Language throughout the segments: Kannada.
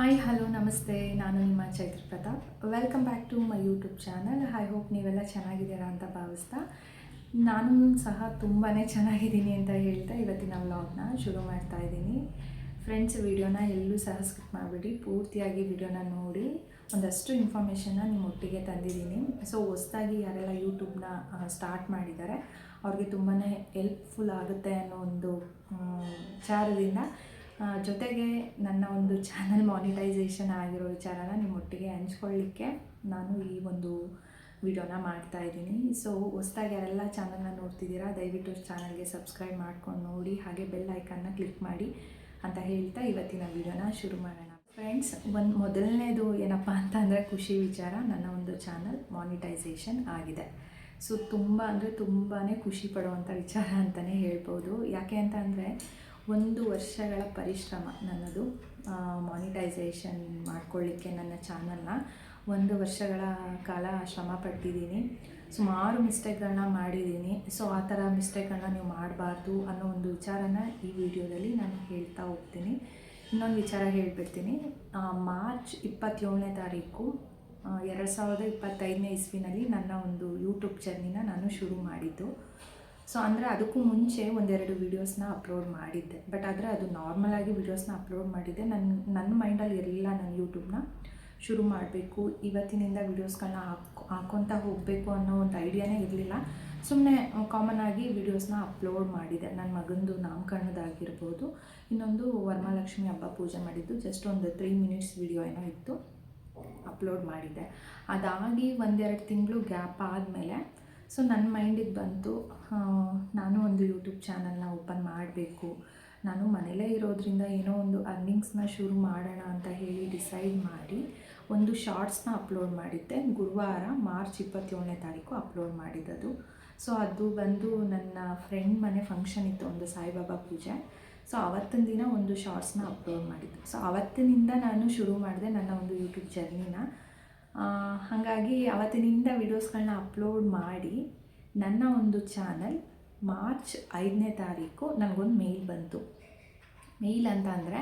ಹಾಯ್ ಹಲೋ ನಮಸ್ತೆ. ನಾನು ನಿಮ್ಮ Chaitra Pratap. Welcome back to my YouTube channel. I hope ನೀವೆಲ್ಲ ಚೆನ್ನಾಗಿದ್ದೀರಾ ಅಂತ ಭಾವಿಸ್ತಾ ನಾನು ಸಹ ತುಂಬಾ ಚೆನ್ನಾಗಿದ್ದೀನಿ ಅಂತ ಹೇಳ್ತಾ ಇವತ್ತಿನ ವ್ಲಾಗ್ನ ಶುರು ಮಾಡ್ತಾ ಇದ್ದೀನಿ. ಫ್ರೆಂಡ್ಸ್, ವಿಡಿಯೋನ ಎಲ್ಲೂ ಸಹ ಸ್ಕಿಪ್ ಮಾಡಿಬಿಡಿ, ಪೂರ್ತಿಯಾಗಿ ವಿಡಿಯೋನ ನೋಡಿ ಒಂದಷ್ಟು ಇನ್ಫಾರ್ಮೇಷನ್ನ ನಿಮ್ಮ ಒಟ್ಟಿಗೆ ತಂದಿದ್ದೀನಿ. ಸೊ ಹೊಸದಾಗಿ ಯಾರೆಲ್ಲ ಯೂಟ್ಯೂಬ್ನ ಸ್ಟಾರ್ಟ್ ಮಾಡಿದ್ದಾರೆ ಅವ್ರಿಗೆ ತುಂಬಾ ಹೆಲ್ಪ್ಫುಲ್ ಆಗುತ್ತೆ ಅನ್ನೋ ಒಂದು ವಿಚಾರದಿಂದ, ಜೊತೆಗೆ ನನ್ನ ಒಂದು ಚಾನಲ್ ಮಾನಿಟೈಸೇಷನ್ ಆಗಿರೋ ವಿಚಾರನ ನಿಮ್ಮೊಟ್ಟಿಗೆ ಹಂಚ್ಕೊಳ್ಳಿಕ್ಕೆ ನಾನು ಈ ಒಂದು ವಿಡಿಯೋನ ಮಾಡ್ತಾ ಇದ್ದೀನಿ. ಸೊ ಹೊಸದಾಗಿ ಯಾರೆಲ್ಲ ಚಾನಲ್ನ ನೋಡ್ತಿದ್ದೀರಾ ದಯವಿಟ್ಟು ಚಾನಲ್ಗೆ ಸಬ್ಸ್ಕ್ರೈಬ್ ಮಾಡ್ಕೊಂಡು ನೋಡಿ, ಹಾಗೆ ಬೆಲ್ ಐಕನ್ನ ಕ್ಲಿಕ್ ಮಾಡಿ ಅಂತ ಹೇಳ್ತಾ ಇವತ್ತಿನ ವಿಡಿಯೋನ ಶುರು ಮಾಡೋಣ. ಫ್ರೆಂಡ್ಸ್, ಮೊದಲನೇದು ಏನಪ್ಪ ಅಂತ ಅಂದರೆ ಖುಷಿ ವಿಚಾರ, ನನ್ನ ಒಂದು ಚಾನಲ್ ಮಾನಿಟೈಸೇಷನ್ ಆಗಿದೆ. ಸೊ ತುಂಬಾ ಖುಷಿ ಪಡುವಂಥ ವಿಚಾರ ಅಂತಲೇ ಹೇಳ್ಬೋದು. ಯಾಕೆ ಅಂತ ಅಂದರೆ 1 ವರ್ಷಗಳ ಪರಿಶ್ರಮ ನನ್ನದು ಮಾನಿಟೈಸೇಷನ್ ಮಾಡ್ಕೊಳ್ಳಿಕ್ಕೆ. ನನ್ನ ಚಾನಲ್ನ 1 ವರ್ಷಗಳ ಕಾಲ ಶ್ರಮ ಪಟ್ಟಿದ್ದೀನಿ. ಸುಮಾರು ಮಿಸ್ಟೇಕ್ಗಳನ್ನ ಮಾಡಿದ್ದೀನಿ. ಸೊ ಆ ಥರ ಮಿಸ್ಟೇಕ್ಗಳನ್ನ ನೀವು ಮಾಡಬಾರ್ದು ಅನ್ನೋ ಒಂದು ವಿಚಾರನ ಈ ವಿಡಿಯೋದಲ್ಲಿ ನಾನು ಹೇಳ್ತಾ ಹೋಗ್ತೀನಿ. ಇನ್ನೊಂದು ವಿಚಾರ ಹೇಳಿಬಿಡ್ತೀನಿ. ಮಾರ್ಚ್ 27ನೇ ತಾರೀಕು 2025ನೇ ಇಸ್ವಿನಲ್ಲಿ ನನ್ನ ಒಂದು ಯೂಟ್ಯೂಬ್ ಜರ್ನಿನ ನಾನು ಶುರು ಮಾಡಿದ್ದು. ಸೊ ಅಂದರೆ ಅದಕ್ಕೂ ಮುಂಚೆ ಒಂದೆರಡು ವೀಡಿಯೋಸ್ನ ಅಪ್ಲೋಡ್ ಮಾಡಿದ್ದೆ. ಬಟ್ ಆದರೆ ಅದು ನಾರ್ಮಲಾಗಿ ವೀಡಿಯೋಸ್ನ ಅಪ್ಲೋಡ್ ಮಾಡಿದ್ದೆ. ನನ್ನ ಮೈಂಡಲ್ಲಿ ಇರಲಿಲ್ಲ ನಾನು ಯೂಟ್ಯೂಬ್ನ ಶುರು ಮಾಡಬೇಕು, ಇವತ್ತಿನಿಂದ ವೀಡಿಯೋಸ್ಗಳನ್ನ ಹಾಕ್ಕೊತಾ ಹೋಗಬೇಕು ಅನ್ನೋ ಒಂದು ಐಡಿಯಾನೇ ಇರಲಿಲ್ಲ. ಸುಮ್ಮನೆ ಕಾಮನ್ ಆಗಿ ವೀಡಿಯೋಸ್ನ ಅಪ್ಲೋಡ್ ಮಾಡಿದೆ. ನನ್ನ ಮಗಂದು ನಾಮಕರಣದಾಗಿರ್ಬೋದು, ಇನ್ನೊಂದು ವರಮಹಾಲಕ್ಷ್ಮಿ ಹಬ್ಬ ಪೂಜೆ ಮಾಡಿದ್ದು ಜಸ್ಟ್ ಒಂದು 3 ಮಿನಿಟ್ಸ್ ವೀಡಿಯೋ ಏನೋ ಇತ್ತು, ಅಪ್ಲೋಡ್ ಮಾಡಿದ್ದೆ. ಅದಾಗಿ 1-2 ತಿಂಗಳು ಗ್ಯಾಪ್ ಆದಮೇಲೆ ಸೊ ನನ್ನ ಮೈಂಡಿಗೆ ಬಂತು, ನಾನು ಒಂದು ಯೂಟ್ಯೂಬ್ ಚಾನಲ್ನ ಓಪನ್ ಮಾಡಬೇಕು, ನಾನು ಮನೇಲೇ ಇರೋದ್ರಿಂದ ಏನೋ ಒಂದು ಅರ್ನಿಂಗ್ಸ್ನ ಶುರು ಮಾಡೋಣ ಅಂತ ಹೇಳಿ ಡಿಸೈಡ್ ಮಾಡಿ ಒಂದು ಶಾರ್ಟ್ಸ್ನ ಅಪ್ಲೋಡ್ ಮಾಡಿದ್ದೆ. ಗುರುವಾರ ಮಾರ್ಚ್ 27ನೇ ತಾರೀಕು ಅಪ್ಲೋಡ್ ಮಾಡಿದ್ದದು. ಸೊ ಅದು ಬಂದು ನನ್ನ ಫ್ರೆಂಡ್ ಮನೆ ಫಂಕ್ಷನ್ ಇತ್ತು, ಒಂದು ಸಾಯಿಬಾಬಾ ಪೂಜೆ. ಸೊ ಆವತ್ತಿನ ದಿನ ಒಂದು ಶಾರ್ಟ್ಸ್ನ ಅಪ್ಲೋಡ್ ಮಾಡಿದ್ದು. ಸೊ ಆವತ್ತಿನಿಂದ ನಾನು ಶುರು ಮಾಡಿದೆ ನನ್ನ ಒಂದು ಯೂಟ್ಯೂಬ್ ಜರ್ನಿನ. ಹಾಗಾಗಿ ಆವತ್ತಿನಿಂದ ವೀಡಿಯೋಸ್ಗಳನ್ನ ಅಪ್ಲೋಡ್ ಮಾಡಿ ನನ್ನ ಒಂದು ಚಾನಲ್ ಮಾರ್ಚ್ 5ನೇ ತಾರೀಕು ನನಗೊಂದು ಮೇಲ್ ಬಂತು. ಮೇಲ್ ಅಂತ ಅಂದರೆ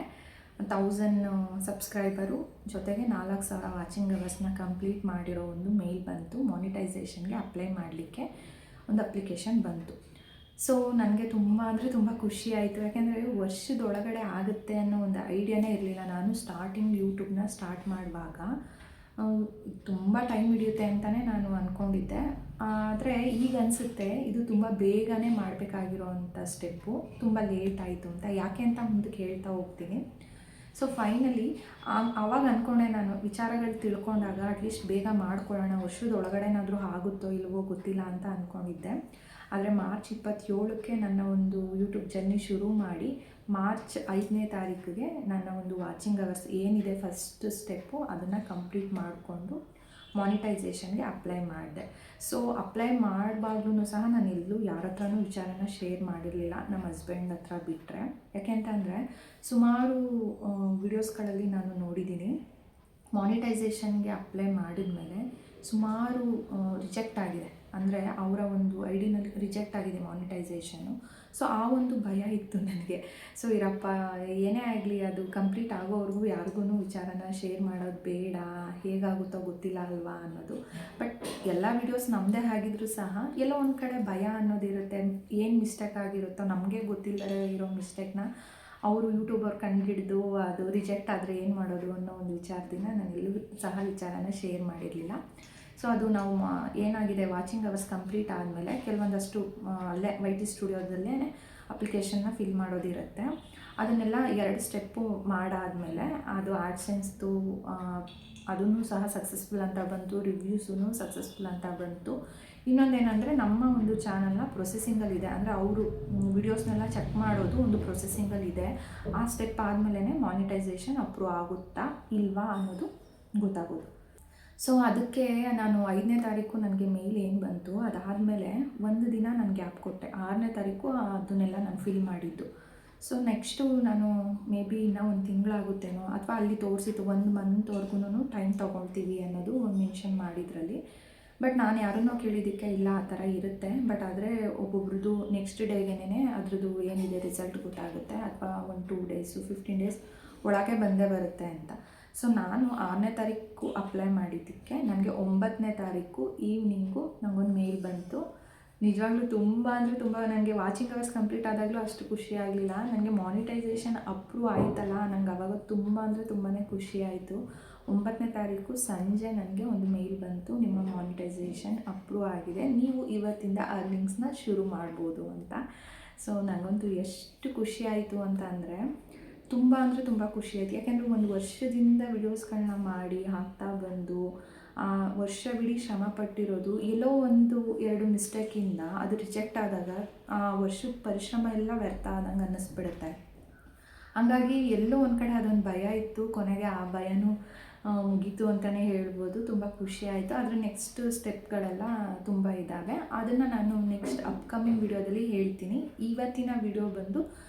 1000 ಸಬ್ಸ್ಕ್ರೈಬರು ಜೊತೆಗೆ 4000 ವಾಚಿಂಗ್ ಅವರ್ಸ್ನ ಕಂಪ್ಲೀಟ್ ಮಾಡಿರೋ ಒಂದು ಮೇಲ್ ಬಂತು. ಮಾನಿಟೈಸೇಷನ್ಗೆ ಅಪ್ಲೈ ಮಾಡಲಿಕ್ಕೆ ಒಂದು ಅಪ್ಲಿಕೇಶನ್ ಬಂತು. ಸೊ ನನಗೆ ತುಂಬ ಖುಷಿ ಆಯಿತು. ಯಾಕೆಂದರೆ ವರ್ಷದೊಳಗಡೆ ಆಗುತ್ತೆ ಅನ್ನೋ ಒಂದು ಐಡಿಯಾನೇ ಇರಲಿಲ್ಲ. ನಾನು ಸ್ಟಾರ್ಟಿಂಗ್ ಯೂಟ್ಯೂಬ್ನ ಸ್ಟಾರ್ಟ್ ಮಾಡುವಾಗ ತುಂಬ ಟೈಮ್ ಹಿಡಿಯುತ್ತೆ ಅಂತಲೇ ನಾನು ಅಂದ್ಕೊಂಡಿದ್ದೆ. ಆದರೆ ಈಗ ಅನಿಸುತ್ತೆ ಇದು ತುಂಬ ಬೇಗನೆ ಮಾಡಬೇಕಾಗಿರೋವಂಥ ಸ್ಟೆಪ್ಪು, ತುಂಬ ಲೇಟ್ ಆಯಿತು ಅಂತ. ಯಾಕೆ ಅಂತ ಮುಂದಕ್ಕೆ ಹೇಳ್ತಾ ಹೋಗ್ತೀನಿ. ಸೊ ಫೈನಲಿ ಆವಾಗ ಅಂದ್ಕೊಂಡೆ, ನಾನು ವಿಚಾರಗಳು ತಿಳ್ಕೊಂಡಾಗ ಅಟ್ಲೀಸ್ಟ್ ಬೇಗ ಮಾಡ್ಕೊಳ್ಳೋಣ, ವರ್ಷದೊಳಗಡೆನಾದರೂ ಆಗುತ್ತೋ ಇಲ್ವೋ ಗೊತ್ತಿಲ್ಲ ಅಂತ ಅಂದ್ಕೊಂಡಿದ್ದೆ. ಆದರೆ ಮಾರ್ಚ್ 27ಕ್ಕೆ ನನ್ನ ಒಂದು ಯೂಟ್ಯೂಬ್ ಜರ್ನಿ ಶುರು ಮಾಡಿ ಮಾರ್ಚ್ 5ನೇ ತಾರೀಕಿಗೆ ನನ್ನ ಒಂದು ವಾಚಿಂಗ್ ಅವರ್ಸ್ ಏನಿದೆ ಫಸ್ಟ್ ಸ್ಟೆಪ್ಪು ಅದನ್ನು ಕಂಪ್ಲೀಟ್ ಮಾಡಿಕೊಂಡು ಮಾನಿಟೈಸೇಷನ್ಗೆ ಅಪ್ಲೈ ಮಾಡಿದೆ. ಸೊ ಅಪ್ಲೈ ಮಾಡಬಾರ್ದು ಸಹ ನಾನು ಎಲ್ಲೂ ಯಾರ ಹತ್ರನೂ ವಿಚಾರನ ಶೇರ್ ಮಾಡಿರಲಿಲ್ಲ, ನಮ್ಮ ಹಸ್ಬೆಂಡ್ ಹತ್ರ ಬಿಟ್ಟರೆ. ಯಾಕೆ ಅಂತಂದರೆ ಸುಮಾರು ವಿಡಿಯೋಸ್ಗಳಲ್ಲಿ ನಾನು ನೋಡಿದ್ದೀನಿ, ಮಾನಿಟೈಸೇಷನ್ಗೆ ಅಪ್ಲೈ ಮಾಡಿದ ಮೇಲೆ ಸುಮಾರು ರಿಜೆಕ್ಟ್ ಆಗಿದೆ. ಅಂದರೆ ಅವರ ಒಂದು ಐಡಿನಲ್ಲಿ ರಿಜೆಕ್ಟ್ ಆಗಿದೆ ಮಾನಿಟೈಸೇಷನ್ನು. ಸೊ ಆ ಒಂದು ಭಯ ಇತ್ತು ನನಗೆ. ಸೊ ಇರಪ್ಪ, ಏನೇ ಆಗಲಿ ಅದು ಕಂಪ್ಲೀಟ್ ಆಗೋವರೆಗೂ ಯಾರಿಗೂ ವಿಚಾರನ ಶೇರ್ ಮಾಡೋದು ಬೇಡ, ಹೇಗಾಗುತ್ತೋ ಗೊತ್ತಿಲ್ಲ ಅಲ್ವಾ ಅನ್ನೋದು. ಬಟ್ ಎಲ್ಲ ವೀಡಿಯೋಸ್ ನಮ್ಮದೇ ಆಗಿದ್ರೂ ಸಹ ಎಲ್ಲೋ ಒಂದು ಕಡೆ ಭಯ ಅನ್ನೋದಿರುತ್ತೆ. ಏನು ಮಿಸ್ಟೇಕ್ ಆಗಿರುತ್ತೋ ನಮಗೆ ಗೊತ್ತಿಲ್ಲದೆ ಇರೋ ಮಿಸ್ಟೇಕ್ನ ಅವರು ಯೂಟ್ಯೂಬರ್ ಕಂಡುಹಿಡಿದು ಅದು ರಿಜೆಕ್ಟ್ ಆದರೆ ಏನು ಮಾಡೋದು ಅನ್ನೋ ಒಂದು ವಿಚಾರದಿಂದ ನಾನು ಎಲ್ಲೂ ಸಹ ವಿಚಾರನ ಶೇರ್ ಮಾಡಿರಲಿಲ್ಲ. ಸೊ ಅದು ನಾವು ಏನಾಗಿದೆ, ವಾಚಿಂಗ್ ಅವರ್ಸ್ ಕಂಪ್ಲೀಟ್ ಆದಮೇಲೆ ಕೆಲವೊಂದಷ್ಟು ಅಲ್ಲೇ YT ಸ್ಟುಡಿಯೋದಲ್ಲೇ ಅಪ್ಲಿಕೇಶನ್ನ ಫಿಲ್ ಮಾಡೋದಿರುತ್ತೆ. ಅದನ್ನೆಲ್ಲ 2 ಸ್ಟೆಪ್ಪು ಮಾಡಾದಮೇಲೆ ಅದು ಆಡ್ಸೆನ್ಸ್ದು ಅದನ್ನು ಸಹ ಸಕ್ಸಸ್ಫುಲ್ ಅಂತ ಬಂತು, ರಿವ್ಯೂಸೂ ಸಕ್ಸಸ್ಫುಲ್ ಅಂತ ಬಂತು. ಇನ್ನೊಂದೇನೆಂದರೆ ನಮ್ಮ ಒಂದು ಚಾನಲ್ನ ಪ್ರೊಸೆಸಿಂಗಲ್ಲಿದೆ, ಅಂದರೆ ಅವರು ವಿಡಿಯೋಸ್ನೆಲ್ಲ ಚೆಕ್ ಮಾಡೋದು ಒಂದು ಪ್ರೊಸೆಸಿಂಗಲ್ಲಿದೆ. ಆ ಸ್ಟೆಪ್ ಆದಮೇಲೆ ಮಾನಿಟೈಸೇಷನ್ ಅಪ್ರೂವ್ ಆಗುತ್ತಾ ಇಲ್ವಾ ಅನ್ನೋದು ಗೊತ್ತಾಗೋದು. ಸೊ ಅದಕ್ಕೆ ನಾನು 5ನೇ ತಾರೀಕು ನನಗೆ ಮೇಲ್ ಏನು ಬಂತು, ಅದಾದಮೇಲೆ ಒಂದು ದಿನ ನಾನು ಗ್ಯಾಪ್ ಕೊಟ್ಟೆ. 6ನೇ ತಾರೀಕು ಅದನ್ನೆಲ್ಲ ನಾನು ಫಿಲ್ ಮಾಡಿದ್ದು. ಸೊ ನೆಕ್ಸ್ಟು ನಾನು ಮೇ ಬಿ ಇನ್ನೂ 1 ತಿಂಗಳಾಗುತ್ತೇನೋ, ಅಥವಾ ಅಲ್ಲಿ ತೋರಿಸಿತ್ತು 1 ಮಂತ್ವರೆಗೂ ಟೈಮ್ ತೊಗೊಳ್ತೀವಿ ಅನ್ನೋದು ಮೆನ್ಷನ್ ಮಾಡಿದ್ರಲ್ಲಿ. ಬಟ್ ನಾನು ಯಾರನ್ನೋ ಕೇಳಿದ್ದಕ್ಕೆ ಇಲ್ಲ ಆ ಥರ ಇರುತ್ತೆ, ಬಟ್ ಆದರೆ ಒಬ್ಬೊಬ್ರದ್ದು ನೆಕ್ಸ್ಟ್ ಡೇಗೇನೆ ಅದ್ರದ್ದು ಏನಿದೆ ರಿಸಲ್ಟ್ ಗೊತ್ತಾಗುತ್ತೆ, ಅಥವಾ 1-2 ಡೇಸು 15 ಡೇಸ್ ಒಳಗೆ ಬಂದೇ ಬರುತ್ತೆ ಅಂತ. ಸೊ ನಾನು 6ನೇ ತಾರೀಕು ಅಪ್ಲೈ ಮಾಡಿದ್ದಕ್ಕೆ ನನಗೆ 9ನೇ ತಾರೀಕು ಈವ್ನಿಂಗು ನನಗೊಂದು ಮೇಲ್ ಬಂತು. ನಿಜವಾಗ್ಲೂ ತುಂಬ ಅಂದರೆ ತುಂಬ ನನಗೆ ವಾಚಿಂಗ್ ಅವರ್ಸ್ ಕಂಪ್ಲೀಟ್ ಆದಾಗಲೂ ಅಷ್ಟು ಖುಷಿ ಆಗಲಿಲ್ಲ. ನನಗೆ ಮಾನಿಟೈಸೇಷನ್ ಅಪ್ರೂವ್ ಆಯ್ತಲ್ಲ, ನನಗೆ ಆವಾಗ ತುಂಬ ಅಂದರೆ ತುಂಬಾ ಖುಷಿ ಆಯಿತು. 9ನೇ ತಾರೀಕು ಸಂಜೆ ನನಗೆ ಒಂದು ಮೇಲ್ ಬಂತು, ನಿಮ್ಮ ಮಾನಿಟೈಸೇಷನ್ ಅಪ್ರೂವ್ ಆಗಿದೆ, ನೀವು ಇವತ್ತಿಂದ ಅರ್ನಿಂಗ್ಸ್ನ ಶುರು ಮಾಡ್ಬೋದು ಅಂತ. ಸೊ ನನಗಂತೂ ಎಷ್ಟು ಖುಷಿ ಆಯಿತು ಅಂತ ಅಂದರೆ ತುಂಬ ಅಂದರೆ ತುಂಬ ಖುಷಿ ಆಯಿತು. ಯಾಕೆಂದರೆ ಒಂದು ವರ್ಷದಿಂದ ವಿಡಿಯೋಸ್ಗಳನ್ನ ಮಾಡಿ ಹಾಕ್ತಾ ಬಂದು ವರ್ಷವಿಡೀ ಶ್ರಮ ಪಟ್ಟಿರೋದು ಎಲ್ಲೋ ಒಂದು 2 ಮಿಸ್ಟೇಕಿಂದ ಅದು ರಿಜೆಕ್ಟ್ ಆದಾಗ ಆ ವರ್ಷದ ಪರಿಶ್ರಮ ಎಲ್ಲ ವ್ಯರ್ಥ ಆದಂಗೆ ಅನ್ನಿಸ್ಬಿಡುತ್ತೆ. ಹಂಗಾಗಿ ಎಲ್ಲೋ ಒಂದು ಕಡೆ ಅದೊಂದು ಭಯ ಇತ್ತು. ಕೊನೆಗೆ ಆ ಭಯನೂ ಮುಗೀತು ಅಂತಲೇ ಹೇಳ್ಬೋದು. ತುಂಬ ಖುಷಿ ಆಯಿತು. ಆದರೆ ನೆಕ್ಸ್ಟ್ ಸ್ಟೆಪ್ಗಳೆಲ್ಲ ತುಂಬ ಇದ್ದಾವೆ. ಅದನ್ನು ನಾನು ನೆಕ್ಸ್ಟ್ ಅಪ್ಕಮಿಂಗ್ ವಿಡಿಯೋದಲ್ಲಿ ಹೇಳ್ತೀನಿ. ಇವತ್ತಿನ ವಿಡಿಯೋ ಬಂದು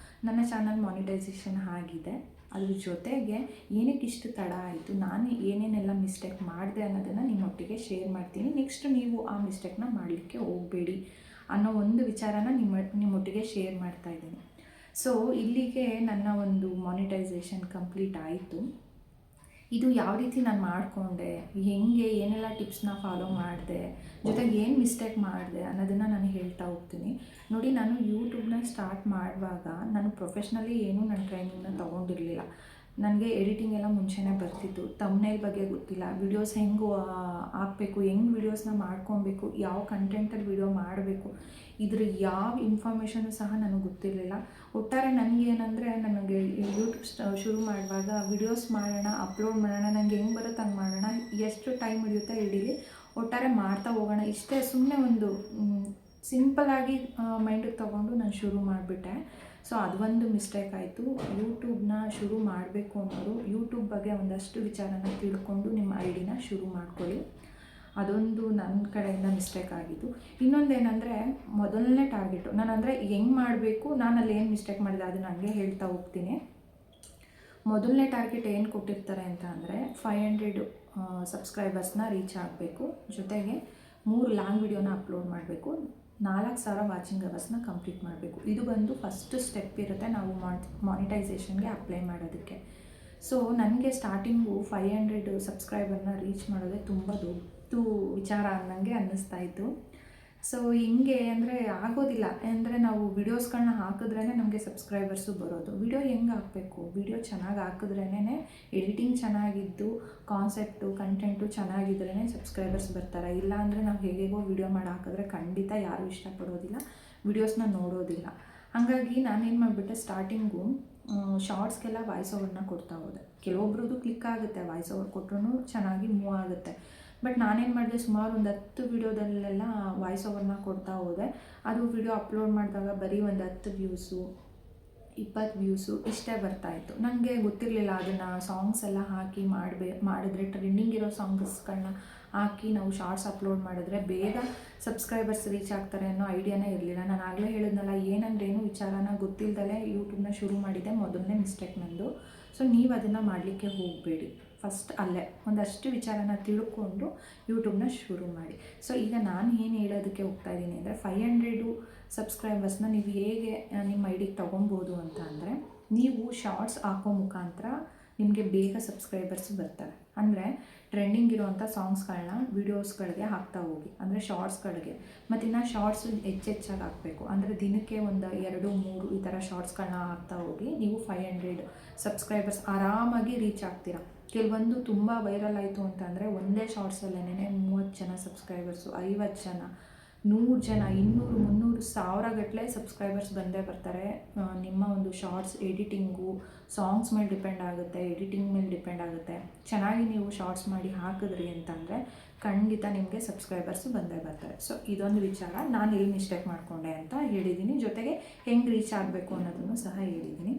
ನನ್ನ ಚಾನಲ್ ಮಾನಿಟೈಸೇಷನ್ ಆಗಿದೆ, ಅದ್ರ ಜೊತೆಗೆ ಏನಕ್ಕೆ ಇಷ್ಟು ತಡ ಆಯಿತು, ನಾನು ಏನೇನೆಲ್ಲ ಮಿಸ್ಟೇಕ್ ಮಾಡಿದೆ ಅನ್ನೋದನ್ನು ನಿಮ್ಮೊಟ್ಟಿಗೆ ಶೇರ್ ಮಾಡ್ತೀನಿ. ನೆಕ್ಸ್ಟ್ ನೀವು ಆ ಮಿಸ್ಟೇಕ್ನ ಮಾಡಲಿಕ್ಕೆ ಹೋಗಬೇಡಿ ಅನ್ನೋ ಒಂದು ವಿಚಾರನ ನಿಮ್ಮೊಟ್ಟಿಗೆ ಶೇರ್ ಮಾಡ್ತಾಯಿದ್ದೀನಿ. ಸೊ ಇಲ್ಲಿಗೆ ನನ್ನ ಒಂದು ಮಾನಿಟೈಸೇಷನ್ ಕಂಪ್ಲೀಟ್ ಆಯಿತು. ಇದು ಯಾವ ರೀತಿ ನಾನು ಮಾಡಿಕೊಂಡೆ, ಹೆಂಗೆ ಏನೆಲ್ಲ ಟಿಪ್ಸ್ನ ಫಾಲೋ ಮಾಡಿದೆ, ಜೊತೆಗೆ ಏನು ಮಿಸ್ಟೇಕ್ ಮಾಡಿದೆ ಅನ್ನೋದನ್ನು ನಾನು ಹೇಳ್ತಾ ಹೋಗ್ತೀನಿ. ನೋಡಿ, ನಾನು ಯೂಟ್ಯೂಬ್ನ ಸ್ಟಾರ್ಟ್ ಮಾಡುವಾಗ ನಾನು ಪ್ರೊಫೆಷ್ನಲಿ ಏನೂ ನನ್ನ ಟ್ರೈನಿಂಗ್ನ ತೊಗೊಂಡಿರಲಿಲ್ಲ. ನನಗೆ ಎಡಿಟಿಂಗ್ ಎಲ್ಲ ಮುಂಚೆನೇ ಬರ್ತಿತ್ತು. ತಮ್ನೇಲ್ ಬಗ್ಗೆ ಗೊತ್ತಿಲ್ಲ, ವಿಡಿಯೋಸ್ ಹೆಂಗೆ ಹಾಕಬೇಕು, ಹೆಂಗೆ ವಿಡಿಯೋಸ್ನ ಮಾಡ್ಕೊಬೇಕು, ಯಾವ ಕಂಟೆಂಟಲ್ಲಿ ವಿಡಿಯೋ ಮಾಡಬೇಕು, ಇದ್ರ ಯಾವ ಇನ್ಫಾರ್ಮೇಷನು ಸಹ ನನಗೆ ಗೊತ್ತಿರಲಿಲ್ಲ. ಒಟ್ಟಾರೆ ನನಗೇನೆಂದರೆ, ನನಗೆ ಯೂಟ್ಯೂಬ್ ಶುರು ಮಾಡುವಾಗ ವಿಡಿಯೋಸ್ ಮಾಡೋಣ, ಅಪ್ಲೋಡ್ ಮಾಡೋಣ, ನನಗೆ ಹೆಂಗೆ ಬರುತ್ತೆ ಹಂಗೆ ಮಾಡೋಣ, ಎಷ್ಟು ಟೈಮ್ ಹಿಡಿಯುತ್ತೆ ಹಿಡೀಲಿ, ಒಟ್ಟಾರೆ ಮಾಡ್ತಾ ಹೋಗೋಣ, ಇಷ್ಟೇ ಸುಮ್ಮನೆ ಒಂದು ಸಿಂಪಲ್ಲಾಗಿ ಮೈಂಡಿಗೆ ತೊಗೊಂಡು ನಾನು ಶುರು ಮಾಡಿಬಿಟ್ಟೆ. ಸೊ ಅದೊಂದು ಮಿಸ್ಟೇಕ್ ಆಯಿತು. ಯೂಟ್ಯೂಬ್ನ ಶುರು ಮಾಡಬೇಕು ಅನ್ನೋರು ಯೂಟ್ಯೂಬ್ ಬಗ್ಗೆ ಒಂದಷ್ಟು ವಿಚಾರನ ತಿಳ್ಕೊಂಡು ನಿಮ್ಮ ಐಡಿನ ಶುರು ಮಾಡ್ಕೊಳ್ಳಿ. ಅದೊಂದು ನನ್ನ ಕಡೆಯಿಂದ ಮಿಸ್ಟೇಕ್ ಆಗಿದ್ದು. ಇನ್ನೊಂದೇನೆಂದರೆ, ಮೊದಲನೇ ಟಾರ್ಗೆಟು ನಾನು ಅಂದರೆ ಹೆಂಗೆ ಮಾಡಬೇಕು, ನಾನು ಅಲ್ಲಿ ಏನು ಮಿಸ್ಟೇಕ್ ಮಾಡಿದೆ ಅದನ್ನು ಹಂಗೆ ಹೇಳ್ತಾ ಹೋಗ್ತೀನಿ. ಮೊದಲನೇ ಟಾರ್ಗೆಟ್ ಏನು ಕೊಟ್ಟಿರ್ತಾರೆ ಅಂತ ಅಂದರೆ 500 ಸಬ್ಸ್ಕ್ರೈಬರ್ಸ್ನ ರೀಚ್ ಆಗಬೇಕು, ಜೊತೆಗೆ 3 ಲಾಂಗ್ ವಿಡಿಯೋನ ಅಪ್ಲೋಡ್ ಮಾಡಬೇಕು, 4000 ವಾಚಿಂಗ್ ಅವರ್ಸ್ನ ಕಂಪ್ಲೀಟ್ ಮಾಡಬೇಕು. ಇದು ಬಂದು ಫಸ್ಟ್ ಸ್ಟೆಪ್ ಇರುತ್ತೆ ನಾವು ಮಾನಿಟೈಸೇಷನ್ಗೆ ಅಪ್ಲೈ ಮಾಡೋದಕ್ಕೆ. ಸೊ ನನಗೆ ಸ್ಟಾರ್ಟಿಂಗು 500 ಸಬ್ಸ್ಕ್ರೈಬರ್ನ ರೀಚ್ ಮಾಡೋದೇ ತುಂಬ ದೊಡ್ಡ ವಿಚಾರ ಅನ್ನಂಗೆ ಅನ್ನಿಸ್ತಾ ಇತ್ತು. ಸೊ ಹಿಂಗೆ ಅಂದರೆ ಆಗೋದಿಲ್ಲ. ಅಂದರೆ ನಾವು ವಿಡಿಯೋಸ್ಗಳನ್ನ ಹಾಕಿದ್ರೇ ನಮಗೆ ಸಬ್ಸ್ಕ್ರೈಬರ್ಸು ಬರೋದು. ವಿಡಿಯೋ ಹೆಂಗೆ ಹಾಕಬೇಕು, ವಿಡಿಯೋ ಚೆನ್ನಾಗಿ ಹಾಕಿದ್ರೇ, ಎಡಿಟಿಂಗ್ ಚೆನ್ನಾಗಿದ್ದು ಕಾನ್ಸೆಪ್ಟು ಕಂಟೆಂಟು ಚೆನ್ನಾಗಿದ್ರೇ ಸಬ್ಸ್ಕ್ರೈಬರ್ಸ್ ಬರ್ತಾರೆ. ಇಲ್ಲ ಅಂದರೆ ನಾವು ಹೇಗೇಗೋ ವಿಡಿಯೋ ಮಾಡಿ ಹಾಕಿದ್ರೆ ಖಂಡಿತ ಯಾರೂ ಇಷ್ಟಪಡೋದಿಲ್ಲ, ವಿಡಿಯೋಸ್ನ ನೋಡೋದಿಲ್ಲ. ಹಾಗಾಗಿ ನಾನೇನು ಮಾಡಿಬಿಟ್ಟೆ, ಸ್ಟಾರ್ಟಿಂಗು ಶಾರ್ಟ್ಸ್ಗೆಲ್ಲ ವಾಯ್ಸ್ ಓವರ್ನ ಕೊಡ್ತಾ ಹೋದೆ. ಕೆಲವೊಬ್ರದ್ದು ಕ್ಲಿಕ್ ಆಗುತ್ತೆ, ವಾಯ್ಸ್ ಓವರ್ ಕೊಟ್ಟರು ಚೆನ್ನಾಗಿ ಮೂವ್ ಆಗುತ್ತೆ. ಬಟ್ ನಾನೇನು ಮಾಡಿದೆ, ಸುಮಾರು ಒಂದು 10 ವಿಡಿಯೋದಲ್ಲೆಲ್ಲ ವಾಯ್ಸ್ ಓವರ್ನ ಕೊಡ್ತಾ ಹೋದೆ. ಅದು ವಿಡಿಯೋ ಅಪ್ಲೋಡ್ ಮಾಡಿದಾಗ ಬರೀ ಒಂದು 10 ವ್ಯೂಸು 20 ವ್ಯೂಸು ಇಷ್ಟೇ ಬರ್ತಾಯಿತ್ತು. ನನಗೆ ಗೊತ್ತಿರಲಿಲ್ಲ ಅದನ್ನು ಸಾಂಗ್ಸ್ ಎಲ್ಲ ಹಾಕಿ ಮಾಡಿದ್ರೆ ಟ್ರೆಂಡಿಂಗ್ ಇರೋ ಸಾಂಗ್ಸ್ಗಳನ್ನ ಹಾಕಿ ನಾವು ಶಾರ್ಟ್ಸ್ ಅಪ್ಲೋಡ್ ಮಾಡಿದ್ರೆ ಬೇಗ ಸಬ್ಸ್ಕ್ರೈಬರ್ಸ್ ರೀಚ್ ಆಗ್ತಾರೆ ಅನ್ನೋ ಐಡಿಯಾನೇ ಇರಲಿಲ್ಲ. ನಾನು ಆಗಲೇ ಹೇಳಿದ್ನಲ್ಲ, ಏನಂದ್ರೇನು ವಿಚಾರನ ಗೊತ್ತಿಲ್ಲದಲೇ ಯೂಟ್ಯೂಬ್ನ ಶುರು ಮಾಡಿದೆ, ಮೊದಲನೇ ಮಿಸ್ಟೇಕ್ ನಂದು. ಸೊ ನೀವು ಅದನ್ನು ಮಾಡಲಿಕ್ಕೆ ಹೋಗಬೇಡಿ. ಫಸ್ಟ್ ಅಲ್ಲೇ ಒಂದಷ್ಟು ವಿಚಾರನ ತಿಳ್ಕೊಂಡು ಯೂಟ್ಯೂಬ್ನ ಶುರು ಮಾಡಿ. ಸೊ ಈಗ ನಾನು ಏನು ಹೇಳೋದಕ್ಕೆ ಹೋಗ್ತಾ ಇದ್ದೀನಿ ಅಂದರೆ, 500 ಸಬ್ಸ್ಕ್ರೈಬರ್ಸ್ನ ನೀವು ಹೇಗೆ ನಿಮ್ಮ ಐಡಿಗೆ ತೊಗೊಬೋದು ಅಂತ ಅಂದರೆ, ನೀವು ಶಾರ್ಟ್ಸ್ ಹಾಕೋ ಮುಖಾಂತರ ನಿಮಗೆ ಬೇಗ ಸಬ್ಸ್ಕ್ರೈಬರ್ಸ್ ಬರ್ತಾರೆ. ಅಂದರೆ ಟ್ರೆಂಡಿಂಗ್ ಇರೋವಂಥ ಸಾಂಗ್ಸ್ಗಳನ್ನ ವೀಡಿಯೋಸ್ಗಳಿಗೆ ಹಾಕ್ತಾ ಹೋಗಿ, ಅಂದರೆ ಶಾರ್ಟ್ಸ್ಗಳಿಗೆ. ಮತ್ತು ಇನ್ನು ಶಾರ್ಟ್ಸು ಹೆಚ್ಚೆಚ್ಚಾಗಿ ಹಾಕಬೇಕು. ಅಂದರೆ ದಿನಕ್ಕೆ ಒಂದು 2-3 ಈ ಥರ ಶಾರ್ಟ್ಸ್ಗಳನ್ನ ಹಾಕ್ತಾ ಹೋಗಿ ನೀವು 500 ಸಬ್ಸ್ಕ್ರೈಬರ್ಸ್ ಆರಾಮಾಗಿ ರೀಚ್ ಆಗ್ತೀರಾ. ಕೆಲವೊಂದು ತುಂಬ ವೈರಲ್ ಆಯಿತು ಅಂತಂದರೆ ಒಂದೇ ಶಾರ್ಟ್ಸಲ್ಲೇ 30 ಜನ ಸಬ್ಸ್ಕ್ರೈಬರ್ಸು, 50 ಜನ, 100 ಜನ, 200, 300, 1000 ಗಟ್ಟಲೆ ಸಬ್ಸ್ಕ್ರೈಬರ್ಸ್ ಬಂದೇ ಬರ್ತಾರೆ. ನಿಮ್ಮ ಒಂದು ಶಾರ್ಟ್ಸ್ ಎಡಿಟಿಂಗು ಸಾಂಗ್ಸ್ ಮೇಲೆ ಡಿಪೆಂಡ್ ಆಗುತ್ತೆ, ಎಡಿಟಿಂಗ್ ಮೇಲೆ ಡಿಪೆಂಡ್ ಆಗುತ್ತೆ. ಚೆನ್ನಾಗಿ ನೀವು ಶಾರ್ಟ್ಸ್ ಮಾಡಿ ಹಾಕಿದ್ರಿ ಅಂತಂದರೆ ಖಂಡಿತ ನಿಮಗೆ ಸಬ್ಸ್ಕ್ರೈಬರ್ಸು ಬಂದೇ ಬರ್ತಾರೆ. ಸೊ ಇದೊಂದು ವಿಚಾರ ನಾನು ಎಲ್ಲಿ ಮಿಸ್ಟೇಕ್ ಮಾಡಿಕೊಂಡೆ ಅಂತ ಹೇಳಿದ್ದೀನಿ, ಜೊತೆಗೆ ಹೆಂಗೆ ರೀಚ್ ಆಗಬೇಕು ಅನ್ನೋದನ್ನು ಸಹ ಹೇಳಿದ್ದೀನಿ.